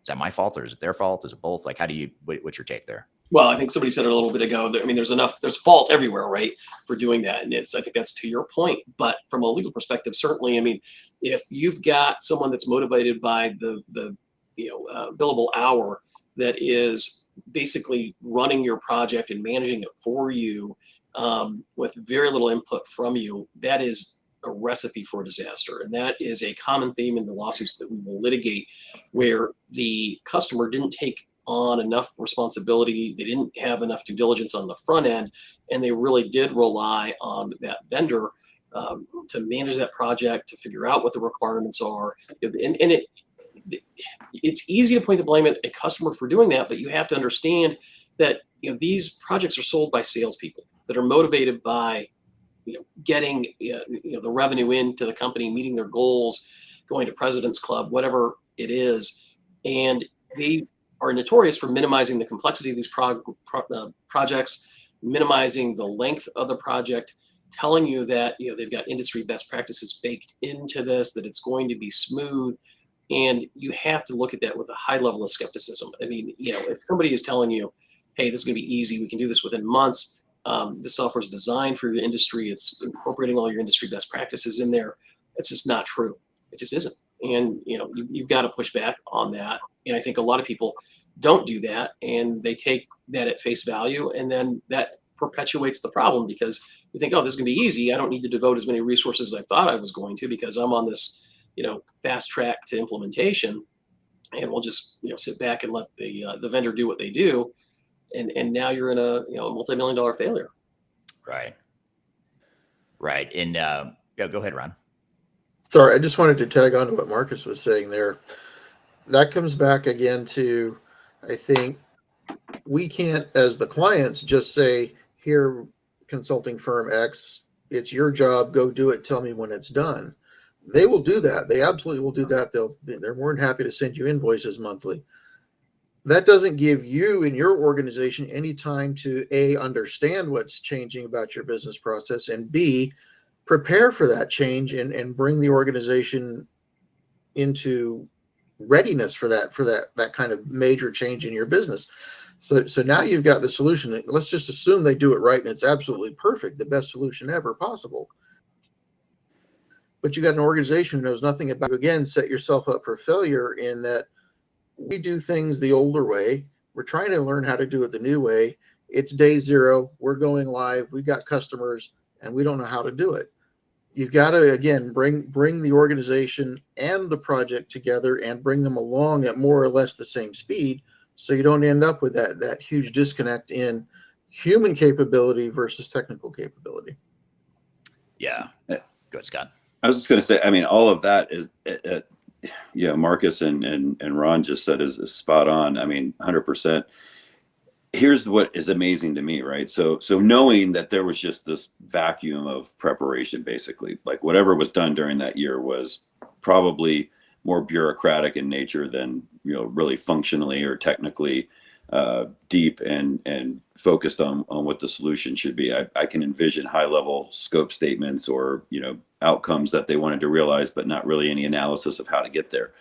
Is that my fault or is it their fault? Is it both? Like, what's your take there? Well, I think somebody said it a little bit ago. I mean, there's fault everywhere, right, for doing that. And I think that's to your point. But from a legal perspective, certainly, I mean, if you've got someone that's motivated by the billable hour that is basically running your project and managing it for you, with very little input from you, that is a recipe for disaster. And that is a common theme in the lawsuits that we will litigate, where the customer didn't take on enough responsibility, they didn't have enough due diligence on the front end, and they really did rely on that vendor to manage that project, to figure out what the requirements are. And it's easy to point the blame at a customer for doing that, but you have to understand that these projects are sold by salespeople that are motivated by getting the revenue into the company, meeting their goals, going to President's Club, whatever it is, and they are notorious for minimizing the complexity of these projects, minimizing the length of the project, telling you that they've got industry best practices baked into this, that it's going to be smooth, and you have to look at that with a high level of skepticism. I mean, if somebody is telling you, hey, this is going to be easy, we can do this within months, this software is designed for your industry, it's incorporating all your industry best practices in there, it's just not true. It just isn't. And you've got to push back on that. And I think a lot of people don't do that, and they take that at face value, and then that perpetuates the problem, because you think, oh, this is going to be easy, I don't need to devote as many resources as I thought I was going to, because I'm on this fast track to implementation, and we'll just sit back and let the vendor do what they do. And now you're in a multi-million-dollar failure. Right. And go ahead, Ron. Sorry, I just wanted to tag on to what Marcus was saying there. That comes back again to, I think, we can't, as the clients, just say, here, consulting firm X, it's your job, go do it, tell me when it's done. They will do that. They absolutely will do that. They're more than happy to send you invoices monthly. That doesn't give you and your organization any time to A, understand what's changing about your business process, and B, prepare for that change and bring the organization into readiness for that kind of major change in your business. So now you've got the solution. Let's just assume they do it right and it's absolutely perfect, the best solution ever possible. But you got an organization who knows nothing about, again, set yourself up for failure in that we do things the older way. We're trying to learn how to do it the new way. It's day zero. We're going live. We got customers and we don't know how to do it. You've got to, again, bring the organization and the project together and bring them along at more or less the same speed, so you don't end up with that huge disconnect in human capability versus technical capability. Yeah. Go ahead, Scott. I was just going to say, I mean, all of that is, Marcus and Ron just said is spot on. I mean, 100%. Here's what is amazing to me, right? So knowing that there was just this vacuum of preparation, basically, like whatever was done during that year was probably more bureaucratic in nature than, really functionally or technically deep and focused on what the solution should be. I can envision high level scope statements or, outcomes that they wanted to realize, but not really any analysis of how to get there.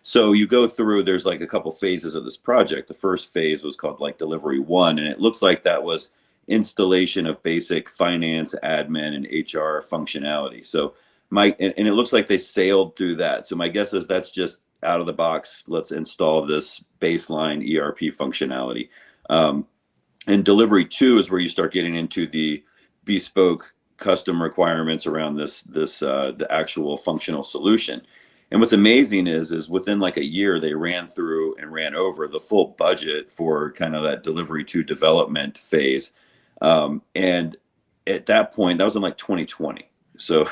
So you go through, there's like a couple phases of this project. The first phase was called like delivery 1. And it looks like that was installation of basic finance, admin, and HR functionality. So and it looks like they sailed through that. So my guess is that's just out of the box. Let's install this baseline ERP functionality. And delivery 2 is where you start getting into the bespoke custom requirements around the actual functional solution. And what's amazing is within like a year, they ran through and ran over the full budget for kind of that delivery 2 development phase. And at that point, that was in like 2020. So,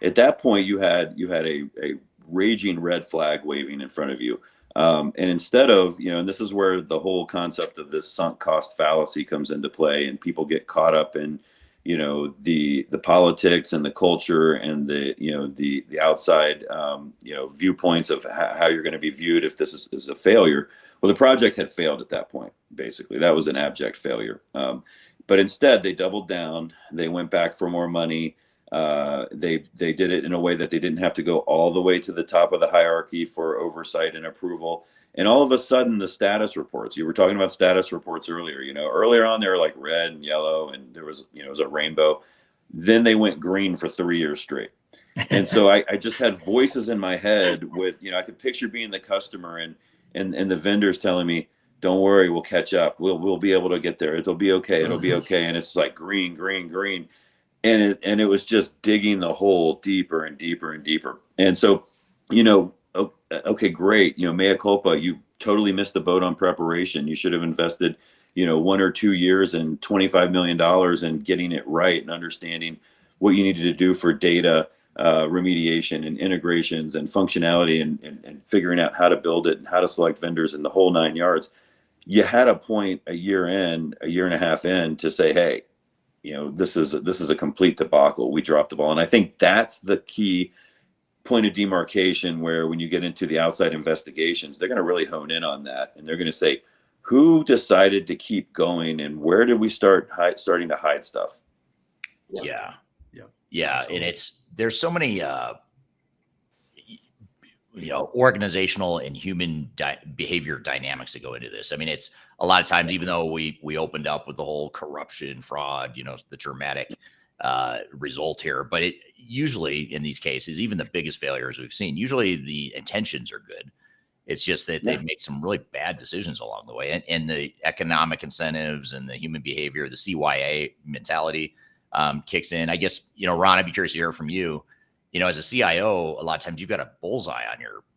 at that point you had a raging red flag waving in front of you. And instead of, and this is where the whole concept of this sunk cost fallacy comes into play, and people get caught up in, the politics and the culture and the outside, viewpoints of how you're going to be viewed if this is a failure. Well, the project had failed at that point. Basically, that was an abject failure. But instead, they doubled down. They went back for more money. They did it in a way that they didn't have to go all the way to the top of the hierarchy for oversight and approval. And all of a sudden, the status reports, you were talking about status reports earlier, earlier on, they were like red and yellow, and there was, it was a rainbow. Then they went green for 3 years straight. And so I just had voices in my head with, I could picture being the customer and the vendors telling me, don't worry, we'll catch up. We'll be able to get there. It'll be okay. It'll be okay. And it's like green, green, green. And it was just digging the hole deeper and deeper and deeper. And so, okay, great. Mea culpa, you totally missed the boat on preparation. You should have invested, 1 or 2 years and $25 million in getting it right and understanding what you needed to do for data remediation and integrations and functionality and figuring out how to build it and how to select vendors and the whole 9 yards. You had a point a year and a half in to say, hey, this is a complete debacle. We dropped the ball. And I think that's the key point of demarcation, where when you get into the outside investigations, they're going to really hone in on that. And they're going to say, who decided to keep going and where did we starting to hide stuff? Yeah. So, And there's so many, organizational and human behavior dynamics that go into this. I mean, it's a lot of times, even though we opened up with the whole corruption, fraud, the dramatic result here, but it usually in these cases, even the biggest failures we've seen, usually the intentions are good. It's just that they make some really bad decisions along the way, and the economic incentives and the human behavior, the CYA mentality kicks in. I guess, Ron, I'd be curious to hear from you. As a CIO, a lot of times you've got a bullseye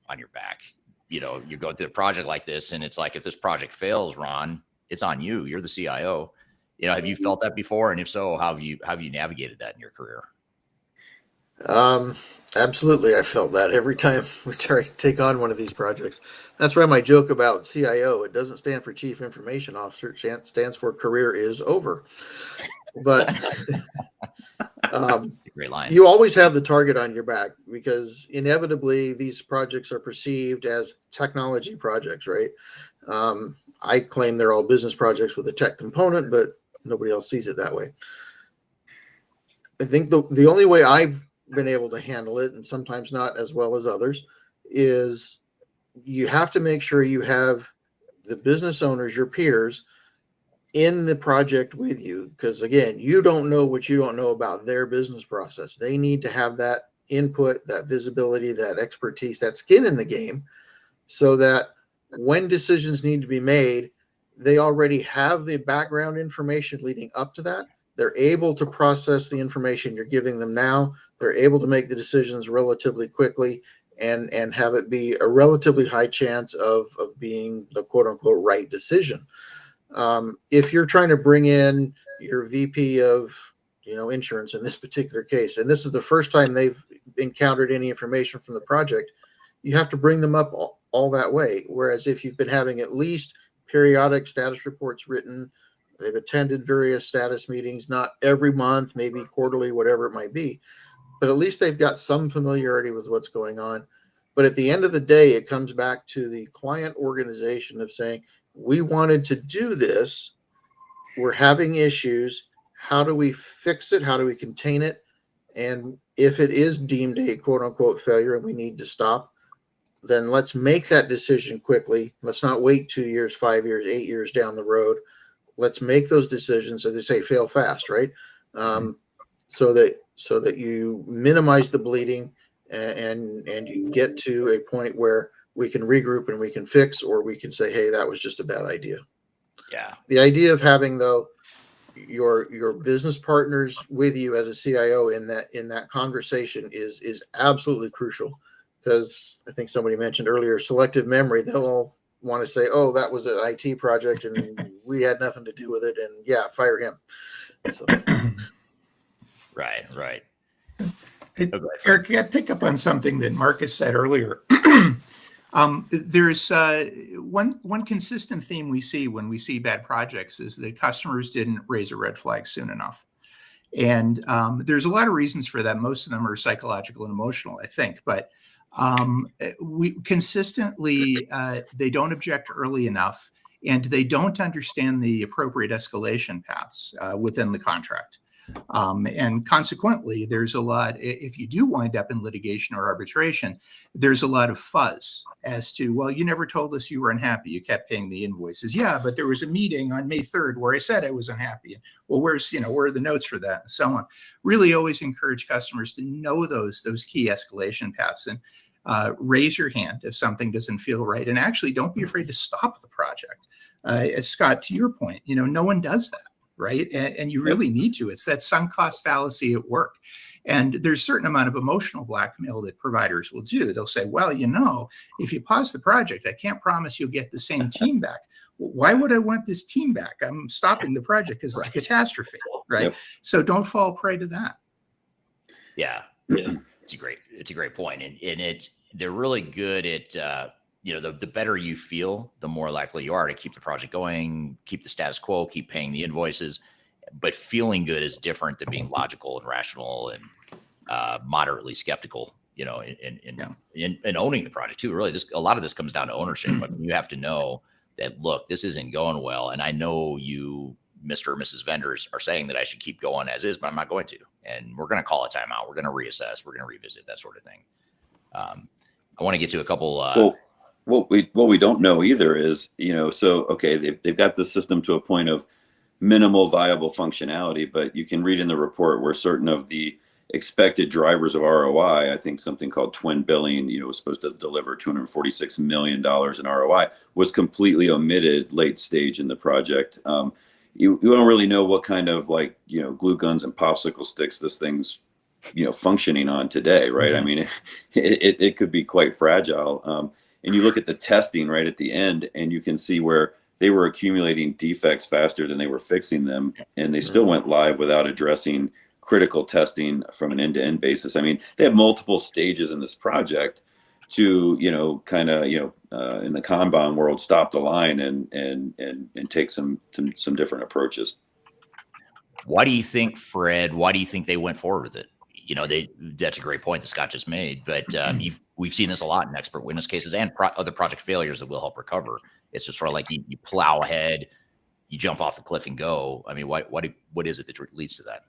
on your back. You're going through a project like this, and it's like, if this project fails, Ron, it's on you. You're the CIO. Have you felt that before? And if so, how have you navigated that in your career? Absolutely. I felt that every time we take on one of these projects. That's why my joke about CIO, it doesn't stand for Chief Information Officer. It stands for career is over. But It's a great line. You always have the target on your back because inevitably these projects are perceived as technology projects, right? I claim they're all business projects with a tech component, but nobody else sees it that way. I think the only way I've been able to handle it, and sometimes not as well as others, is you have to make sure you have the business owners, your peers, in the project with you. Because again, you don't know what you don't know about their business process. They need to have that input, that visibility, that expertise, that skin in the game, so that when decisions need to be made, they already have the background information leading up to that. They're able to process the information you're giving them now. They're able to make the decisions relatively quickly and have it be a relatively high chance of being the quote unquote right decision. If you're trying to bring in your VP of insurance in this particular case, and this is the first time they've encountered any information from the project, you have to bring them up all that way. Whereas if you've been having at least periodic status reports written, they've attended various status meetings, not every month, maybe quarterly, whatever it might be, but at least they've got some familiarity with what's going on. But at the end of the day, it comes back to the client organization of saying, we wanted to do this. We're having issues. How do we fix it? How do we contain it? And if it is deemed a quote unquote failure and we need to stop, then let's make that decision quickly. Let's not wait 2 years, 5 years, 8 years down the road. Let's make those decisions. As they say, fail fast, right? So that you minimize the bleeding and you get to a point where we can regroup and we can fix, or we can say, hey, that was just a bad idea. Yeah. The idea of having though your business partners with you as a CIO in that conversation is absolutely crucial, because I think somebody mentioned earlier selective memory. They'll all want to say, oh, that was an IT project and we had nothing to do with it, and yeah, fire him. So. Right. Eric, I pick up on something that Marcus said earlier. There's one consistent theme we see when we see bad projects is that customers didn't raise a red flag soon enough. And there's a lot of reasons for that. Most of them are psychological and emotional, I think. But we consistently, they don't object early enough, and they don't understand the appropriate escalation paths within the contract. And consequently, there's a lot, if you do wind up in litigation or arbitration, there's a lot of fuzz as to, well, you never told us you were unhappy. You kept paying the invoices. Yeah, but there was a meeting on May 3rd where I said I was unhappy. Well, where are the notes for that? And so on. Really always encourage customers to know those key escalation paths, and raise your hand if something doesn't feel right. And actually, don't be afraid to stop the project. As Scott, to your point, no one does that. Right. And you really need to. It's that sunk cost fallacy at work. And there's a certain amount of emotional blackmail that providers will do. They'll say, well, if you pause the project, I can't promise you'll get the same team back. Well, why would I want this team back? I'm stopping the project because it's a catastrophe. Right. Yep. So don't fall prey to that. Yeah. It's a great point. And they're really good at, the better you feel, the more likely you are to keep the project going, keep the status quo, keep paying the invoices. But feeling good is different than being logical and rational and moderately skeptical, and owning the project too. Really, a lot of this comes down to ownership. I mean, you have to know that, look, this isn't going well. And I know you, Mr. or Mrs. Vendors, are saying that I should keep going as is, but I'm not going to. And we're going to call a timeout. We're going to reassess. We're going to revisit, that sort of thing. I want to get to a couple... What we don't know either is, they've got the system to a point of minimal viable functionality, but you can read in the report where certain of the expected drivers of ROI, I think something called twin billing, was supposed to deliver $246 million in ROI, was completely omitted late stage in the project. You don't really know what kind of glue guns and popsicle sticks this thing's functioning on today, right? Mm-hmm. I mean, it could be quite fragile. And you look at the testing right at the end, and you can see where they were accumulating defects faster than they were fixing them. And they still went live without addressing critical testing from an end-to-end basis. I mean, they have multiple stages in this project to, in the Kanban world, stop the line and take some different approaches. Why do you think, Fred? Why do you think they went forward with it? You know, that's a great point that Scott just made. But we've seen this a lot in expert witness cases and other project failures that will help recover. It's just sort of like you plow ahead, you jump off the cliff and go. I mean, what is it that leads to that?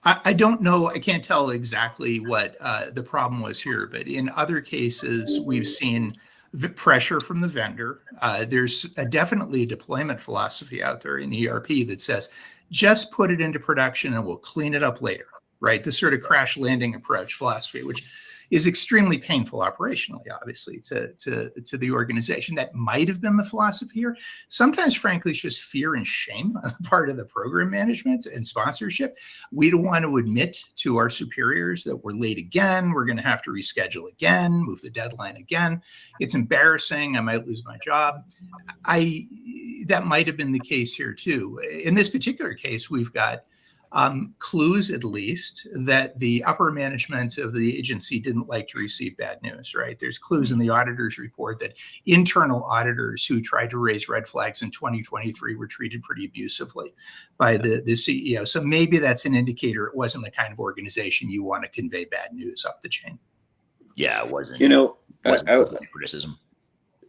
I don't know. I can't tell exactly what the problem was here, but in other cases, we've seen the pressure from the vendor. There's definitely a deployment philosophy out there in ERP that says, just put it into production and we'll clean it up later, right? This sort of crash landing approach philosophy, which is extremely painful operationally, obviously, to the organization. That might have been the philosophy here. Sometimes, frankly, it's just fear and shame on the part of the program management and sponsorship. We don't want to admit to our superiors that we're late again. We're going to have to reschedule again, move the deadline again. It's embarrassing. I might lose my job. That might have been the case here, too. In this particular case, we've got clues, at least, that the upper management of the agency didn't like to receive bad news, right? There's clues in the auditor's report that internal auditors who tried to raise red flags in 2023 were treated pretty abusively by the CEO. So maybe that's an indicator it wasn't the kind of organization you want to convey bad news up the chain. Yeah, it wasn't. You know, criticism.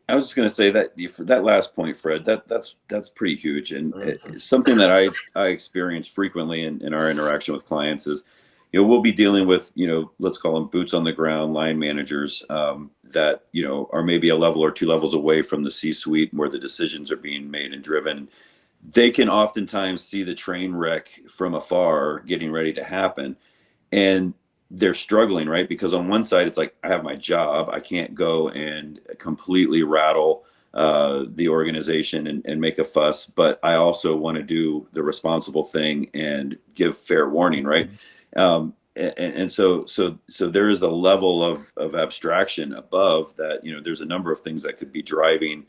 I was just going to say that for that last point, Fred, that's pretty huge. And it's something that I experience frequently in our interaction with clients is, you know, we'll be dealing with, you know, let's call them boots on the ground line managers that, you know, are maybe a level or two levels away from the C-suite where the decisions are being made and driven. They can oftentimes see the train wreck from afar getting ready to happen. And they're struggling, right? Because on one side, it's like, I have my job. I can't go and completely rattle the organization and make a fuss, but I also want to do the responsible thing and give fair warning, right? And so there is a level of abstraction above that. You know, there's a number of things that could be driving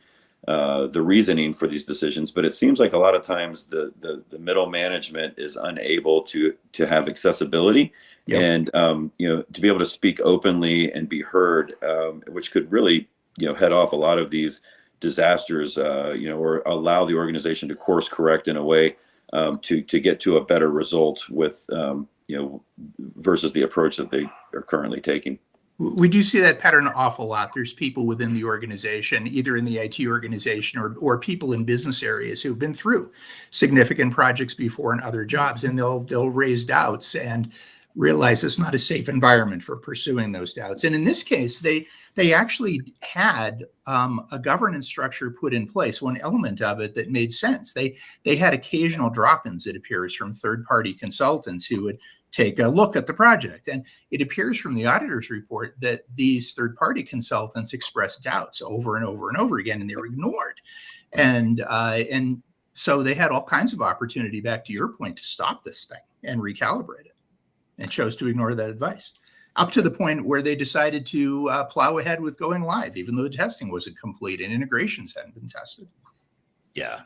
the reasoning for these decisions, but it seems like a lot of times the middle management is unable to have accessibility. Yep. And, you know, to be able to speak openly and be heard, which could really, you know, head off a lot of these disasters, you know, or allow the organization to course correct in a way to get to a better result with, you know, versus the approach that they are currently taking. We do see that pattern an awful lot. There's people within the organization, either in the IT organization or people in business areas who've been through significant projects before in other jobs, and they'll raise doubts and realize it's not a safe environment for pursuing those doubts. And in this case, they actually had a governance structure put in place, one element of it that made sense. They had occasional drop-ins, it appears, from third-party consultants who would take a look at the project. And it appears from the auditor's report that these third-party consultants expressed doubts over and over and over again, and they were ignored. And so they had all kinds of opportunity, back to your point, to stop this thing and recalibrate it, and chose to ignore that advice, up to the point where they decided to plow ahead with going live, even though the testing wasn't complete and integrations hadn't been tested. Yeah.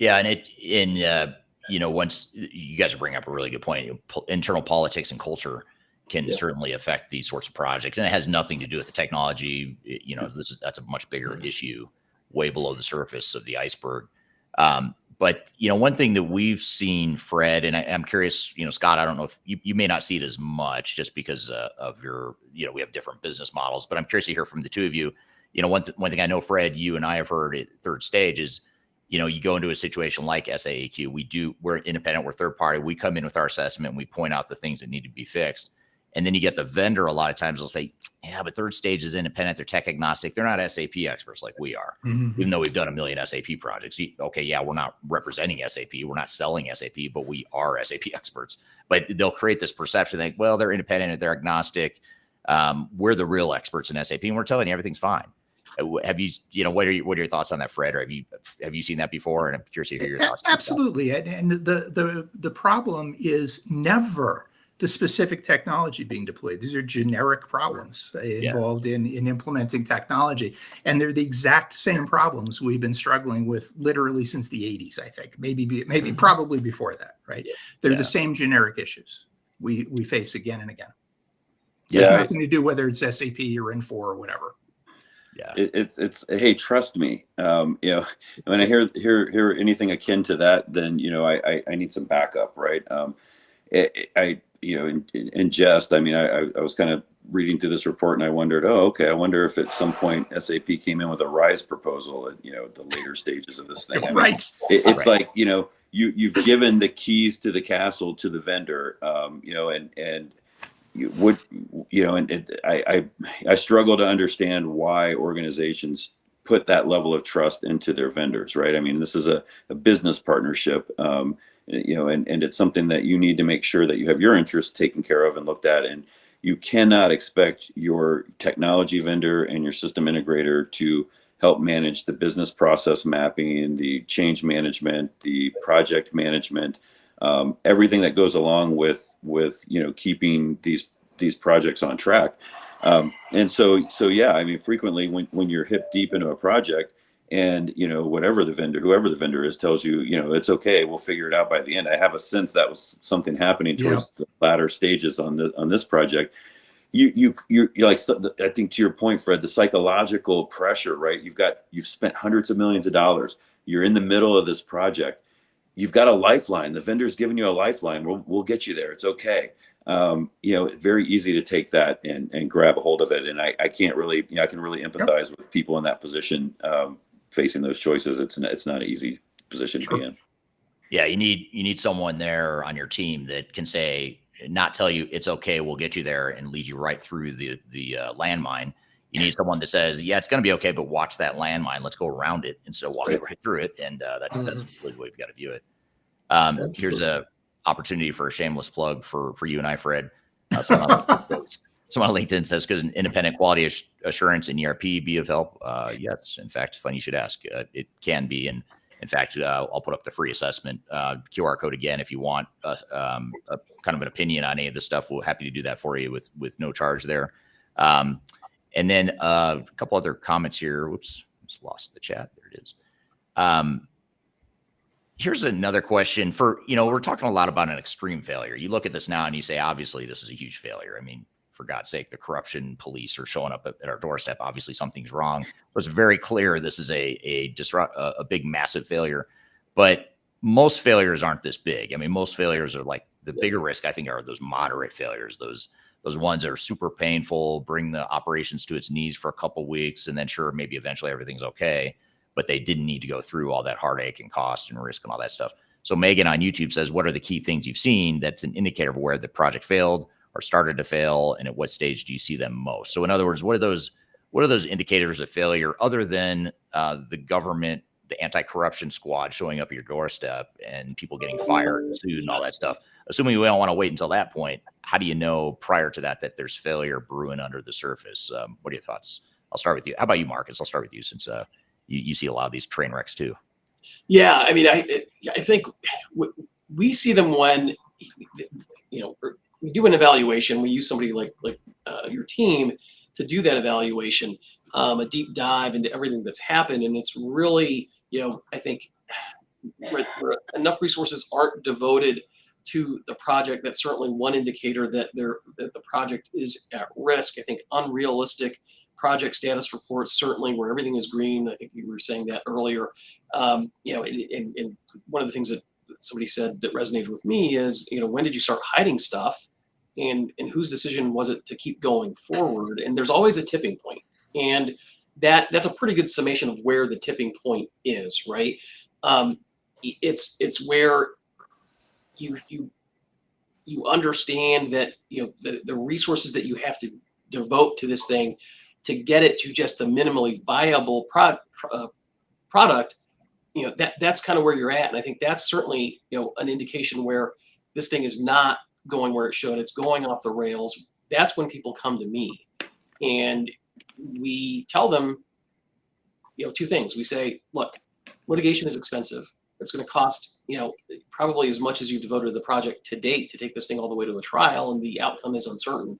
And you know, once you guys bring up a really good point, internal politics and culture can certainly affect these sorts of projects, and it has nothing to do with the technology. You know, that's a much bigger issue, way below the surface of the iceberg. But, you know, one thing that we've seen, Fred, and I'm curious, you know, Scott, I don't know if you may not see it as much just because of your, you know, we have different business models, but I'm curious to hear from the two of you. You know, one thing I know, Fred, you and I have heard at Third Stage is, you know, you go into a situation like SAAQ, we're independent, we're third party, we come in with our assessment, and we point out the things that need to be fixed. And then you get the vendor, a lot of times they'll say, yeah, but Third Stage is independent, they're tech agnostic, they're not SAP experts like we are, even though we've done 1 million SAP projects. Okay, yeah, we're not representing SAP, we're not selling SAP, but we are SAP experts. But they'll create this perception that, well, they're independent, they're agnostic, we're the real experts in SAP, and we're telling you everything's fine. Have you, you know, what are your thoughts on that, Fred? Or have you seen that before? And I'm curious to hear your thoughts. Absolutely. And the problem is never the specific technology being deployed. These are generic problems involved in implementing technology. And they're the exact same problems we've been struggling with literally since the 80s, I think, maybe probably before that, right? They're the same generic issues we face again and again. It has nothing to do whether it's SAP or Infor or whatever. Yeah. It's hey, trust me. When I hear anything akin to that, then I need some backup, right? In jest, I mean, I was kind of reading through this report and I wondered, oh, okay, I wonder if at some point SAP came in with a rise proposal at the later stages of this thing. I mean, Right. it's Right. like you've given the keys to the castle to the vendor, and you would I struggle to understand why organizations put that level of trust into their vendors, right? I mean, this is a business partnership, and it's something that you need to make sure that you have your interests taken care of and looked at, and you cannot expect your technology vendor and your system integrator to help manage the business process mapping, the change management, the project management, everything that goes along with keeping these projects on track. And so yeah, I mean, frequently when you're hip deep into a project and whoever the vendor is tells you, it's okay, we'll figure it out by the end. I have a sense that was something happening towards the latter stages on this project. You're like, I think to your point, Fred, the psychological pressure, right? You've spent hundreds of millions of dollars. You're in the middle of this project. You've got a lifeline. The vendor's giving you a lifeline. We'll get you there. It's okay. Very easy to take that and grab a hold of it. And I can really empathize with people in that position, facing those choices. It's not an easy position to be in. Yeah, you need someone there on your team that can not tell you it's okay, we'll get you there, and lead you right through the landmine. You need someone that says, yeah, it's going to be okay, but watch that landmine. Let's go around it instead of walking right through it. And that's really the way we've got to view it. Here's a opportunity for a shameless plug for you and I, Fred. Someone on LinkedIn says, could an independent quality assurance in ERP be of help? Yes, in fact, funny you should ask. It can be, and in fact, I'll put up the free assessment QR code again if you want a kind of an opinion on any of this stuff. We're happy to do that for you with no charge there. And then a couple other comments here. Whoops, just lost the chat. There it is. Here's another question we're talking a lot about an extreme failure. You look at this now and you say, obviously, this is a huge failure. I mean, for God's sake, the corruption police are showing up at our doorstep. Obviously, something's wrong. It was very clear this is a big, massive failure. But most failures aren't this big. I mean, most failures are like the bigger risk, I think, are those moderate failures, those ones that are super painful, bring the operations to its knees for a couple weeks, and then sure, maybe eventually everything's okay. But they didn't need to go through all that heartache and cost and risk and all that stuff. So Megan on YouTube says, what are the key things you've seen that's an indicator of where the project failed or started to fail, and at what stage do you see them most? So in other words, what are those indicators of failure other than the government, the anti-corruption squad showing up at your doorstep and people getting fired and sued and all that stuff? Assuming we don't want to wait until that point, how do you know prior to that there's failure brewing under the surface? What are your thoughts? I'll start with you. How about you, Marcus? I'll start with you since you see a lot of these train wrecks too. Yeah, I mean, I think we see them when we do an evaluation. We use somebody like your team to do that evaluation, a deep dive into everything that's happened, and it's really I think where enough resources aren't devoted to the project. That's certainly one indicator that the project is at risk. I think unrealistic project status reports, certainly where everything is green. I think you were saying that earlier. And one of the things that somebody said that resonated with me is, when did you start hiding stuff, and whose decision was it to keep going forward? And there's always a tipping point, and that's a pretty good summation of where the tipping point is, right? It's where you understand that the resources that you have to devote to this thing to get it to just the minimally viable product, that's kind of where you're at. And I think that's certainly, an indication where this thing is not going where it should. It's going off the rails. That's when people come to me, and we tell them, two things. We say, look, litigation is expensive. It's going to cost, probably as much as you've devoted to the project to date to take this thing all the way to a trial, and the outcome is uncertain.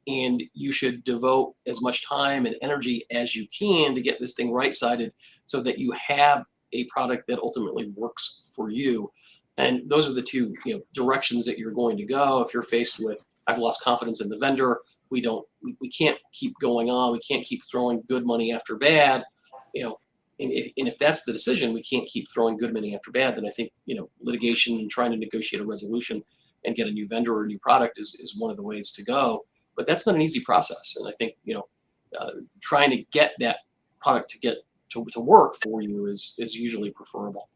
And you should devote as much time and energy as you can to get this thing right-sided so that you have a product that ultimately works for you. And those are the two directions that you're going to go. If you're faced with, I've lost confidence in the vendor, we can't keep going on. We can't keep throwing good money after bad, and if that's the decision, we can't keep throwing good money after bad, then I think, litigation and trying to negotiate a resolution and get a new vendor or a new product is one of the ways to go. But that's not an easy process. And I think, trying to get that product to get to work for you is usually preferable.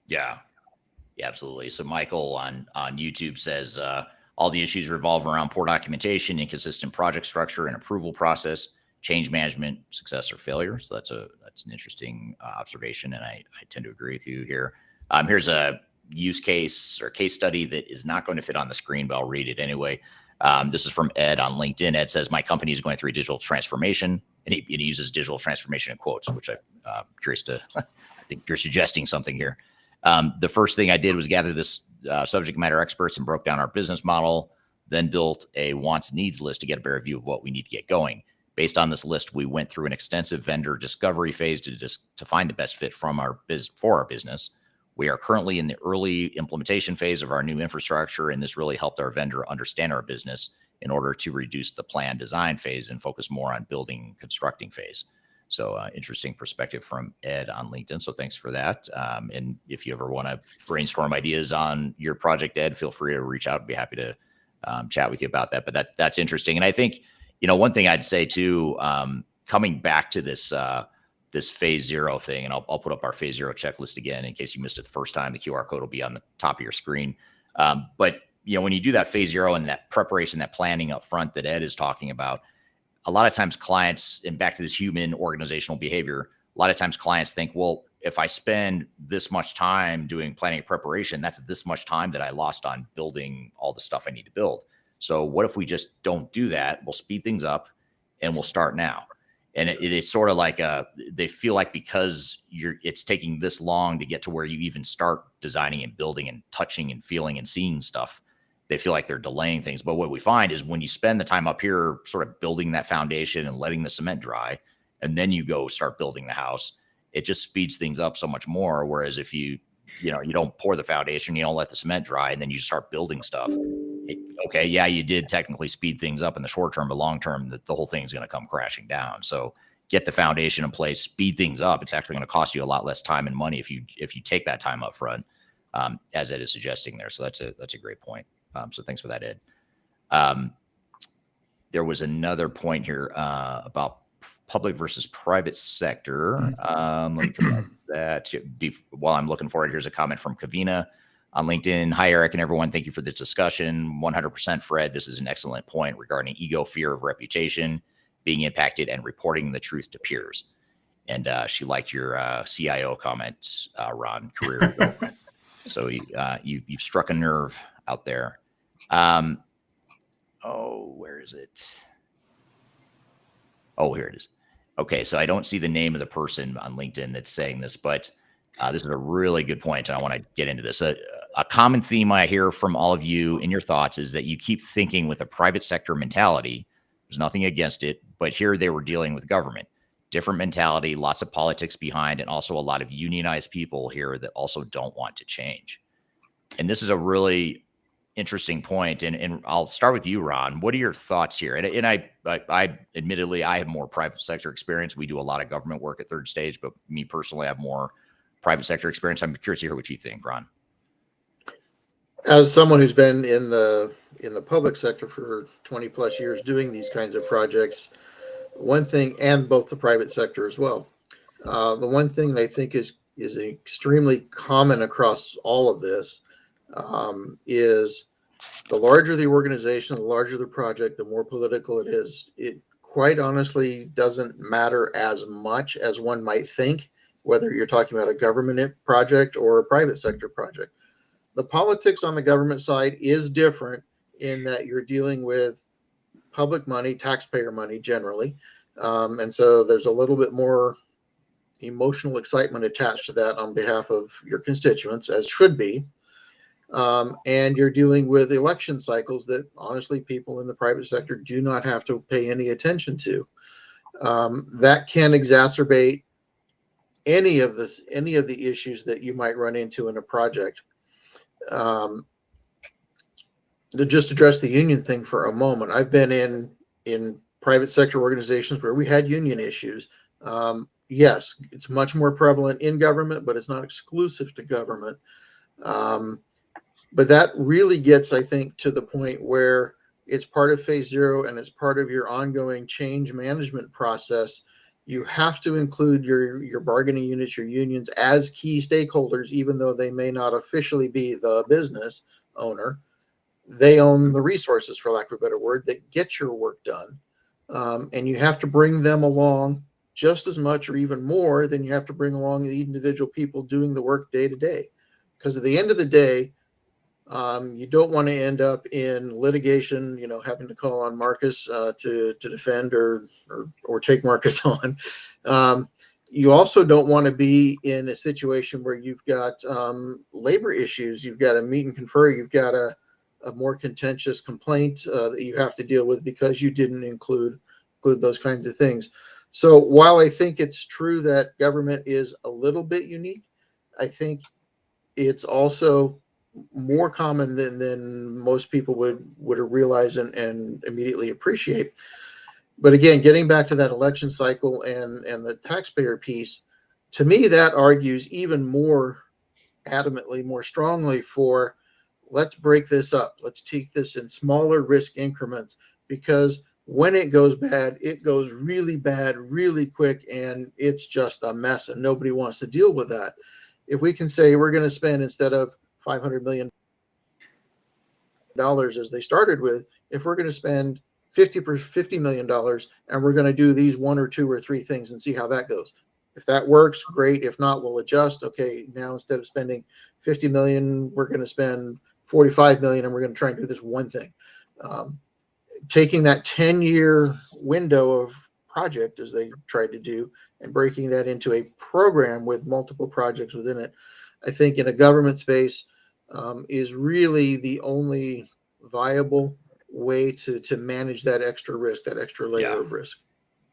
Yeah, absolutely. So Michael on YouTube says, all the issues revolve around poor documentation, inconsistent project structure and approval process, change management, success or failure. So that's an interesting observation, and I tend to agree with you here. Here's a use case or case study that is not going to fit on the screen, but I'll read it anyway. This is from Ed on LinkedIn. Ed says, my company is going through a digital transformation, and he uses digital transformation in quotes, which I'm curious to, I think you're suggesting something here. The first thing I did was gather this subject matter experts and broke down our business model, then built a wants needs list to get a better view of what we need to get going. Based on this list, we went through an extensive vendor discovery phase to find the best fit for our business. We are currently in the early implementation phase of our new infrastructure, and this really helped our vendor understand our business in order to reduce the plan design phase and focus more on building constructing phase. So interesting perspective from Ed on LinkedIn. So thanks for that. And if you ever want to brainstorm ideas on your project, Ed, feel free to reach out. I'd be happy to chat with you about that. But that's interesting. And I think, one thing I'd say too, coming back to this phase 0 thing, and I'll put up our phase 0 checklist again in case you missed it the first time. The QR code will be on the top of your screen. But when you do that phase 0 and that preparation, that planning up front that Ed is talking about, a lot of times clients, and back to this human organizational behavior, a lot of times clients think, well, if I spend this much time doing planning and preparation, that's this much time that I lost on building all the stuff I need to build. So what if we just don't do that? We'll speed things up and we'll start now. And it's sort of like they feel like because it's taking this long to get to where you even start designing and building and touching and feeling and seeing stuff, they feel like they're delaying things. But what we find is when you spend the time up here sort of building that foundation and letting the cement dry, and then you go start building the house, it just speeds things up so much more. Whereas if you don't pour the foundation, you don't let the cement dry, and then you start building stuff. Okay, yeah, you did technically speed things up in the short term, but long term, the whole thing is going to come crashing down. So get the foundation in place, speed things up. It's actually going to cost you a lot less time and money if you take that time up front, as Ed is suggesting there. So that's a great point. So thanks for that, Ed. There was another point here about public versus private sector. Let me come back to that. While I'm looking for it, here's a comment from Kavina on LinkedIn. Hi, Eric and everyone. Thank you for this discussion. 100% Fred. This is an excellent point regarding ego, fear of reputation, being impacted, and reporting the truth to peers. And she liked your CIO comments, Ron, career development. So you've struck a nerve out there. Where is it? Oh, here it is. Okay, so I don't see the name of the person on LinkedIn that's saying this, but this is a really good point, and I want to get into this. A common theme I hear from all of you in your thoughts is that you keep thinking with a private sector mentality. There's nothing against it, but here they were dealing with government. Different mentality, lots of politics behind, and also a lot of unionized people here that also don't want to change. And this is a really interesting point, and I'll start with you, Ron. What are your thoughts here? And I admittedly, I have more private sector experience. We do a lot of government work at Third Stage, but me personally, I have more private sector experience. I'm curious to hear what you think, Ron. As someone who's been in the public sector for 20 plus years doing these kinds of projects, one thing, and both the private sector as well, the one thing that I think is extremely common across all of this is the larger the organization, the larger the project, the more political it is. It quite honestly doesn't matter as much as one might think, whether you're talking about a government project or a private sector project. The politics on the government side is different in that you're dealing with public money, taxpayer money generally. And so there's a little bit more emotional excitement attached to that on behalf of your constituents, as should be. And you're dealing with election cycles that honestly people in the private sector do not have to pay any attention to. That can exacerbate any of the issues that you might run into in a project. To just address the union thing for a moment, I've been in in private sector organizations where we had union issues. Yes, it's much more prevalent in government, but it's not exclusive to government. But that really gets, I think, to the point where it's part of phase 0 and it's part of your ongoing change management process. You have to include your bargaining units, your unions as key stakeholders, even though they may not officially be the business owner. They own the resources, for lack of a better word, that get your work done. And you have to bring them along just as much or even more than you have to bring along the individual people doing the work day to day. Because at the end of the day, you don't want to end up in litigation, having to call on Marcus to defend or take Marcus on. You also don't want to be in a situation where you've got labor issues. You've got a meet and confer. You've got a more contentious complaint that you have to deal with because you didn't include those kinds of things. So while I think it's true that government is a little bit unique, I think it's also more common than most people would realize and immediately appreciate. But again, getting back to that election cycle and the taxpayer piece, to me, that argues even more adamantly, more strongly for let's break this up. Let's take this in smaller risk increments, because when it goes bad, it goes really bad, really quick, and it's just a mess, and nobody wants to deal with that. If we can say we're going to spend, instead of $500 million as they started with, if we're going to spend $50 million and we're going to do these 1 or 2 or 3 things and see how that goes. If that works, great. If not, we'll adjust. Okay, now instead of spending 50 million, we're going to spend 45 million, and we're going to try and do this one thing. Taking that 10-year window of project, as they tried to do, and breaking that into a program with multiple projects within it, I think in a government space is really the only viable way to manage that extra risk, that extra layer of risk.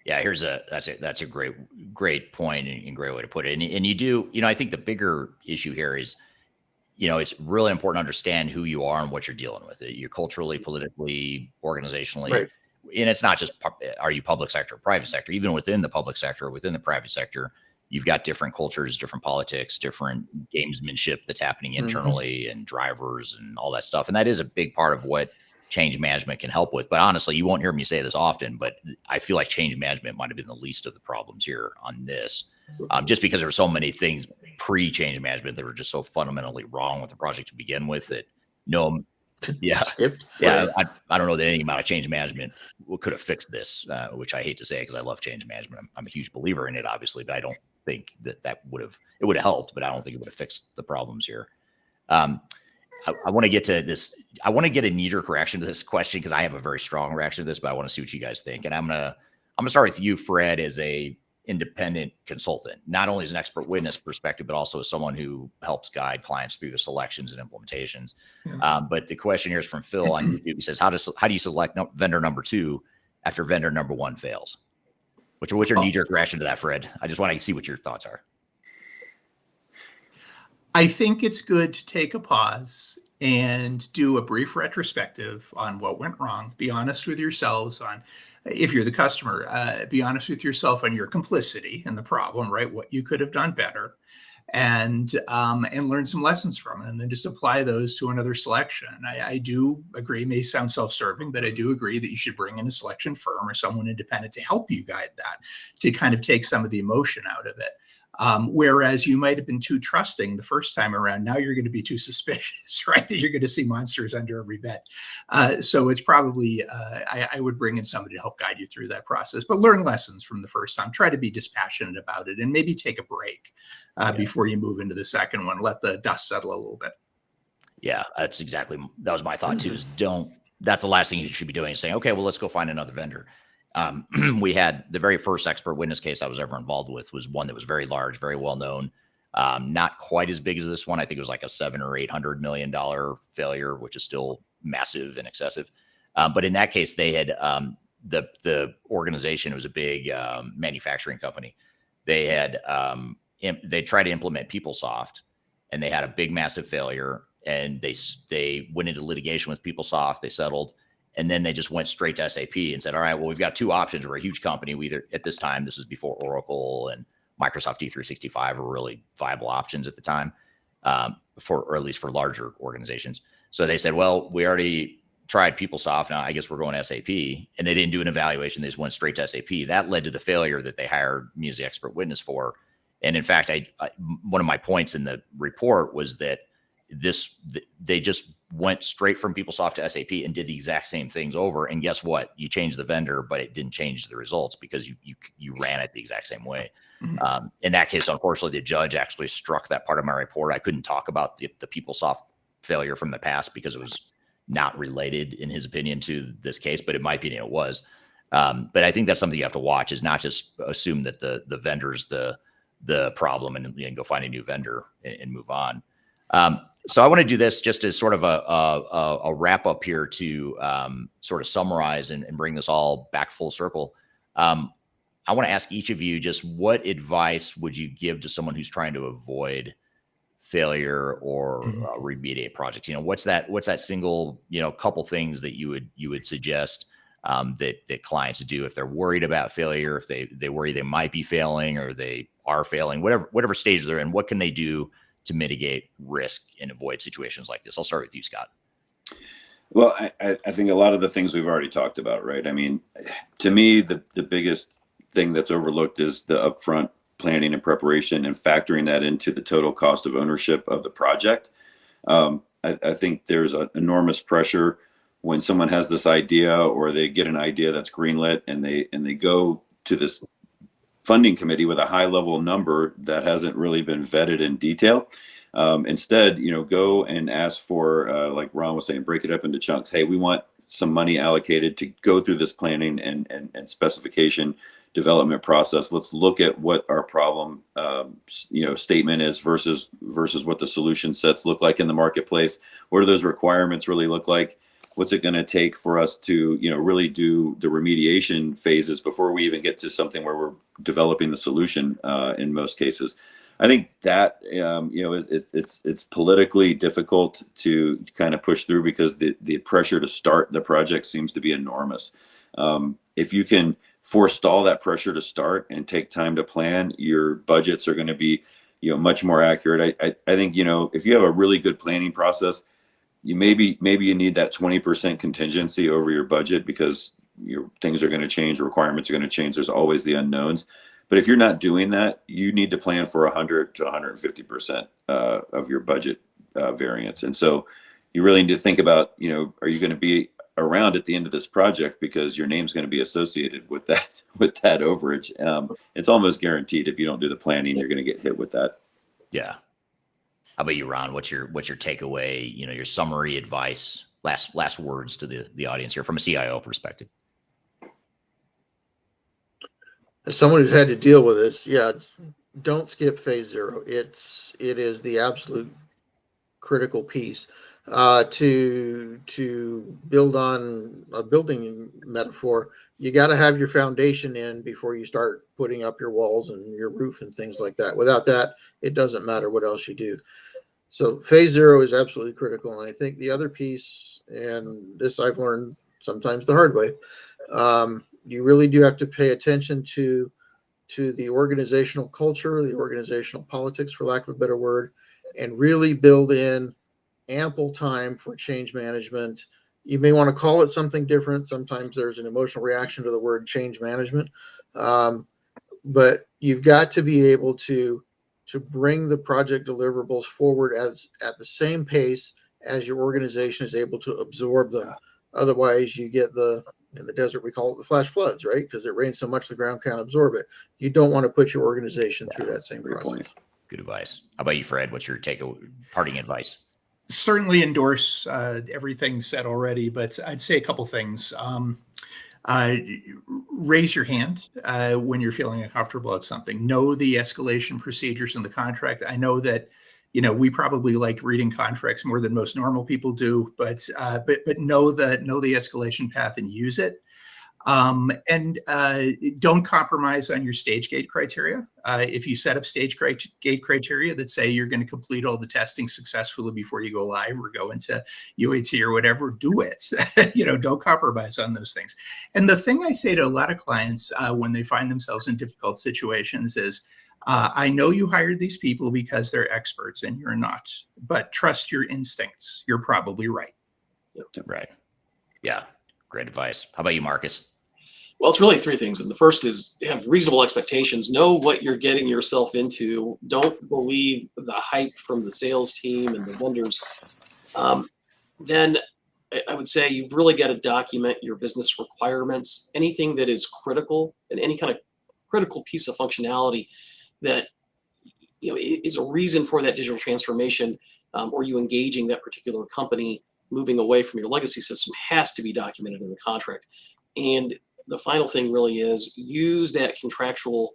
Yeah, that's a great point and great way to put it. And you do, I think the bigger issue here is, it's really important to understand who you are and what you're dealing with. You're culturally, politically, organizationally. Right. And it's not just, are you public sector or private sector? Even within the public sector or within the private sector, you've got different cultures, different politics, different gamesmanship that's happening internally, and drivers and all that stuff. And that is a big part of what change management can help with. But honestly, you won't hear me say this often, but I feel like change management might have been the least of the problems here on this, just because there were so many things pre-change management that were just so fundamentally wrong with the project to begin with that I don't know that any amount of change management could have fixed this, which I hate to say because I love change management. I'm a huge believer in it, obviously, but I don't think that would have helped, but I don't think it would have fixed the problems here. I want to get to this. I want to get a knee-jerk reaction to this question because I have a very strong reaction to this, but I want to see what you guys think. And I'm gonna start with you, Fred, as a independent consultant, not only as an expert witness perspective, but also as someone who helps guide clients through the selections and implementations. But the question here is from Phil on YouTube. He says, "How do you select vendor number 2 after vendor number 1 fails?" What's your knee-jerk reaction to that, Fred? I just want to see what your thoughts are. I think it's good to take a pause and do a brief retrospective on what went wrong. Be honest with yourselves on, if you're the customer, be honest with yourself on your complicity in the problem, right? What you could have done better, and learn some lessons from it, and then just apply those to another selection. I do agree, it may sound self-serving, but I do agree that you should bring in a selection firm or someone independent to help you guide that, to kind of take some of the emotion out of it. Whereas you might have been too trusting the first time around, now you're going to be too suspicious, right? That you're going to see monsters under every bed. So it's probably, I would bring in somebody to help guide you through that process, but learn lessons from the first time. Try to be dispassionate about it, and maybe take a break before you move into the second one. Let the dust settle a little bit. Yeah, that was my thought too, that's the last thing you should be doing, is saying, okay, well, let's go find another vendor. We had the very first expert witness case I was ever involved with was one that was very large, very well known, not quite as big as this one. I think it was like a $700 or $800 million failure, which is still massive and excessive. But in that case, they had the organization, it was a big manufacturing company. They had they tried to implement PeopleSoft, and they had a big, massive failure. And they went into litigation with PeopleSoft. They settled. And then they just went straight to SAP and said, all right, well, we've got two options. We're a huge company. We either, at this time, this is before Oracle and Microsoft D365 were really viable options at the time, or at least for larger organizations. So they said, well, we already tried PeopleSoft. Now I guess we're going to SAP. And they didn't do an evaluation. They just went straight to SAP. That led to the failure that they hired me as the expert witness for. And in fact, one of my points in the report was that they just went straight from PeopleSoft to SAP and did the exact same things over. And guess what? You changed the vendor, but it didn't change the results because you ran it the exact same way. In that case, unfortunately, the judge actually struck that part of my report. I couldn't talk about the PeopleSoft failure from the past because it was not related, in his opinion, to this case, but in my opinion, it was. But I think that's something you have to watch, is not just assume that the vendor's the problem and go find a new vendor and move on. So I want to do this just as sort of a wrap up here to sort of summarize and bring this all back full circle. I want to ask each of you, just what advice would you give to someone who's trying to avoid failure or remediate projects? What's that single, couple things that you would suggest that clients do if they're worried about failure, if they worry they might be failing or they are failing, whatever stage they're in, what can they do to mitigate risk and avoid situations like this? I'll start with you, Scott. Well, I think a lot of the things we've already talked about, right? I mean, to me, the biggest thing that's overlooked is the upfront planning and preparation and factoring that into the total cost of ownership of the project. I think there's an enormous pressure when someone has this idea or they get an idea that's greenlit and they go to this funding committee with a high level number that hasn't really been vetted in detail. Instead, go and ask for, like Ron was saying, break it up into chunks. Hey, we want some money allocated to go through this planning and specification development process. Let's look at what our problem, statement is versus what the solution sets look like in the marketplace. What do those requirements really look like? What's it going to take for us to, really do the remediation phases before we even get to something where we're developing the solution in most cases? I think that, it's politically difficult to kind of push through because the pressure to start the project seems to be enormous. If you can forestall that pressure to start and take time to plan, your budgets are going to be, much more accurate. I think, if you have a really good planning process, maybe you need that 20% contingency over your budget because your things are going to change, requirements are going to change. There's always the unknowns. But if you're not doing that, you need to plan for 100 to 150% of your budget variance. And so you really need to think about, are you going to be around at the end of this project because your name's going to be associated with that overage. It's almost guaranteed if you don't do the planning, you're going to get hit with that. Yeah. How about you, Ron? What's your takeaway, your summary advice, last words to the audience here from a CIO perspective? As someone who's had to deal with this, don't skip phase 0. It is the absolute critical piece. To build on a building metaphor, you got to have your foundation in before you start putting up your walls and your roof and things like that. Without that, it doesn't matter what else you do. So phase 0 is absolutely critical. And I think the other piece, and this I've learned sometimes the hard way, you really do have to pay attention to the organizational culture, the organizational politics, for lack of a better word, and really build in ample time for change management. You may want to call it something different. Sometimes there's an emotional reaction to the word change management. But you've got to be able to bring the project deliverables forward at the same pace as your organization is able to absorb them. Otherwise, you get in the desert, we call it the flash floods, right? Because it rains so much the ground can't absorb it. You don't want to put your organization through that same process. Good advice. How about you, Fred? What's your parting advice? Certainly endorse everything said already, but I'd say a couple things. Raise your hand when you're feeling uncomfortable at something. Know the escalation procedures in the contract. I know that we probably like reading contracts more than most normal people do, but know the escalation path and use it. And don't compromise on your stage gate criteria. If you set up stage gate criteria that say you're going to complete all the testing successfully before you go live or go into UAT or whatever, do it. Don't compromise on those things. And the thing I say to a lot of clients when they find themselves in difficult situations is, I know you hired these people because they're experts and you're not, but trust your instincts. You're probably right. Right. Yeah. Great advice. How about you, Marcus? Well, it's really three things. And the first is have reasonable expectations. Know what you're getting yourself into. Don't believe the hype from the sales team and the vendors. Then I would say you've really got to document your business requirements. Anything that is critical and any kind of critical piece of functionality that is a reason for that digital transformation, or you engaging that particular company moving away from your legacy system has to be documented in the contract. And the final thing really is use that contractual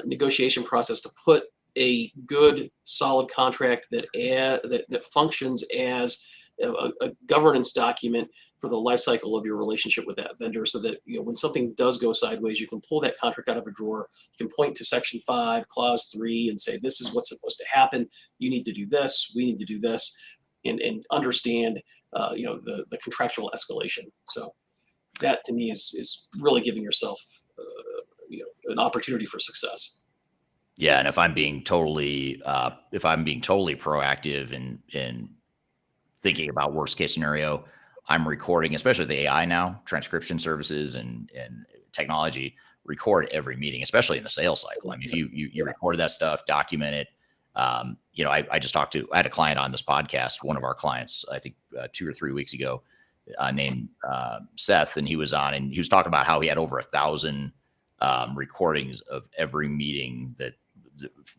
negotiation process to put a good, solid contract that functions as a governance document for the life cycle of your relationship with that vendor, so that when something does go sideways, you can pull that contract out of a drawer. You can point to Section 5, Clause 3, and say, "This is what's supposed to happen. You need to do this. We need to do this," and understand the contractual escalation. So that to me is really giving yourself an opportunity for success. Yeah, and if I'm being totally proactive in thinking about worst case scenario, I'm recording, especially the AI now, transcription services and technology record every meeting, especially in the sales cycle. I mean, if you record that stuff, document it. I had a client on this podcast, one of our clients, I think 2 or 3 weeks ago, named Seth, and he was on, and he was talking about how he had over 1,000 recordings of every meeting that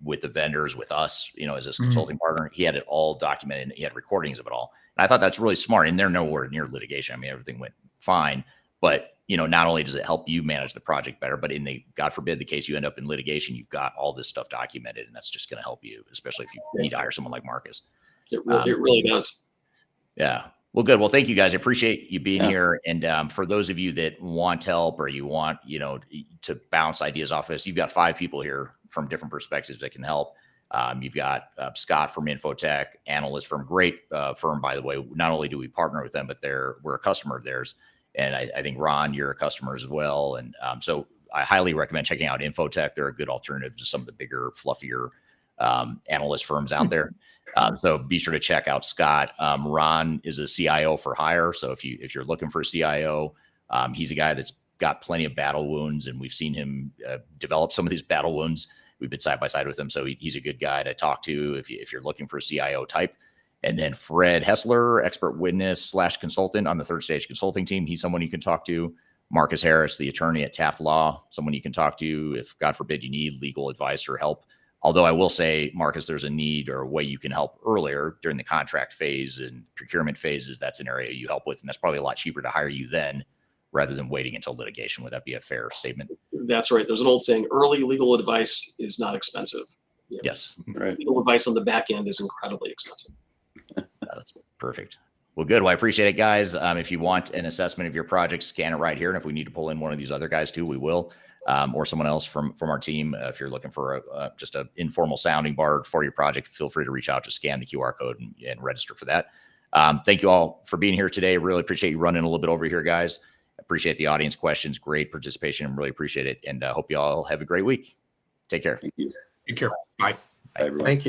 with the vendors, with us, as his consulting partner. He had it all documented, and he had recordings of it all. And I thought that's really smart. And they're nowhere near litigation. I mean, everything went fine, but not only does it help you manage the project better, but in the, God forbid, the case you end up in litigation, you've got all this stuff documented, and that's just going to help you, especially if you need to hire someone like Marcus. It really does. Yeah. Well, good. Well, thank you guys. I appreciate you being here. And for those of you that want help, or you want, to bounce ideas off this, you've got 5 people here from different perspectives that can help. You've got Scott from Infotech, analyst firm, great firm, by the way. Not only do we partner with them, but we're a customer of theirs. And I think, Ron, you're a customer as well. And so I highly recommend checking out Infotech. They're a good alternative to some of the bigger, fluffier analyst firms out there. So be sure to check out Scott. Ron is a CIO for hire. So if you're looking for a CIO, he's a guy that's got plenty of battle wounds, and we've seen him develop some of these battle wounds. We've been side by side with him. So he's a good guy to talk to if you're looking for a CIO type. And then Fred Hessler, expert witness / consultant on the Third Stage Consulting team. He's someone you can talk to. Marcus Harris, the attorney at Taft Law, someone you can talk to if, God forbid, you need legal advice or help. Although I will say, Marcus, there's a need or a way you can help earlier during the contract phase and procurement phases. That's an area you help with, and that's probably a lot cheaper to hire you then rather than waiting until litigation. Would that be a fair statement? That's right. There's an old saying, early legal advice is not expensive. Yes. Right. Legal advice on the back end is incredibly expensive. That's perfect. Well, good. Well, I appreciate it, guys. If you want an assessment of your project, scan it right here. And if we need to pull in one of these other guys too, we will. Or someone else from our team. If you're looking for just an informal sounding board for your project, feel free to reach out. Just scan the QR code and register for that. Thank you all for being here today. Really appreciate you running a little bit over here, guys. Appreciate the audience questions. Great participation. Really appreciate it. And hope you all have a great week. Take care. Thank you. Take care. Bye. Bye, everyone. Thank you.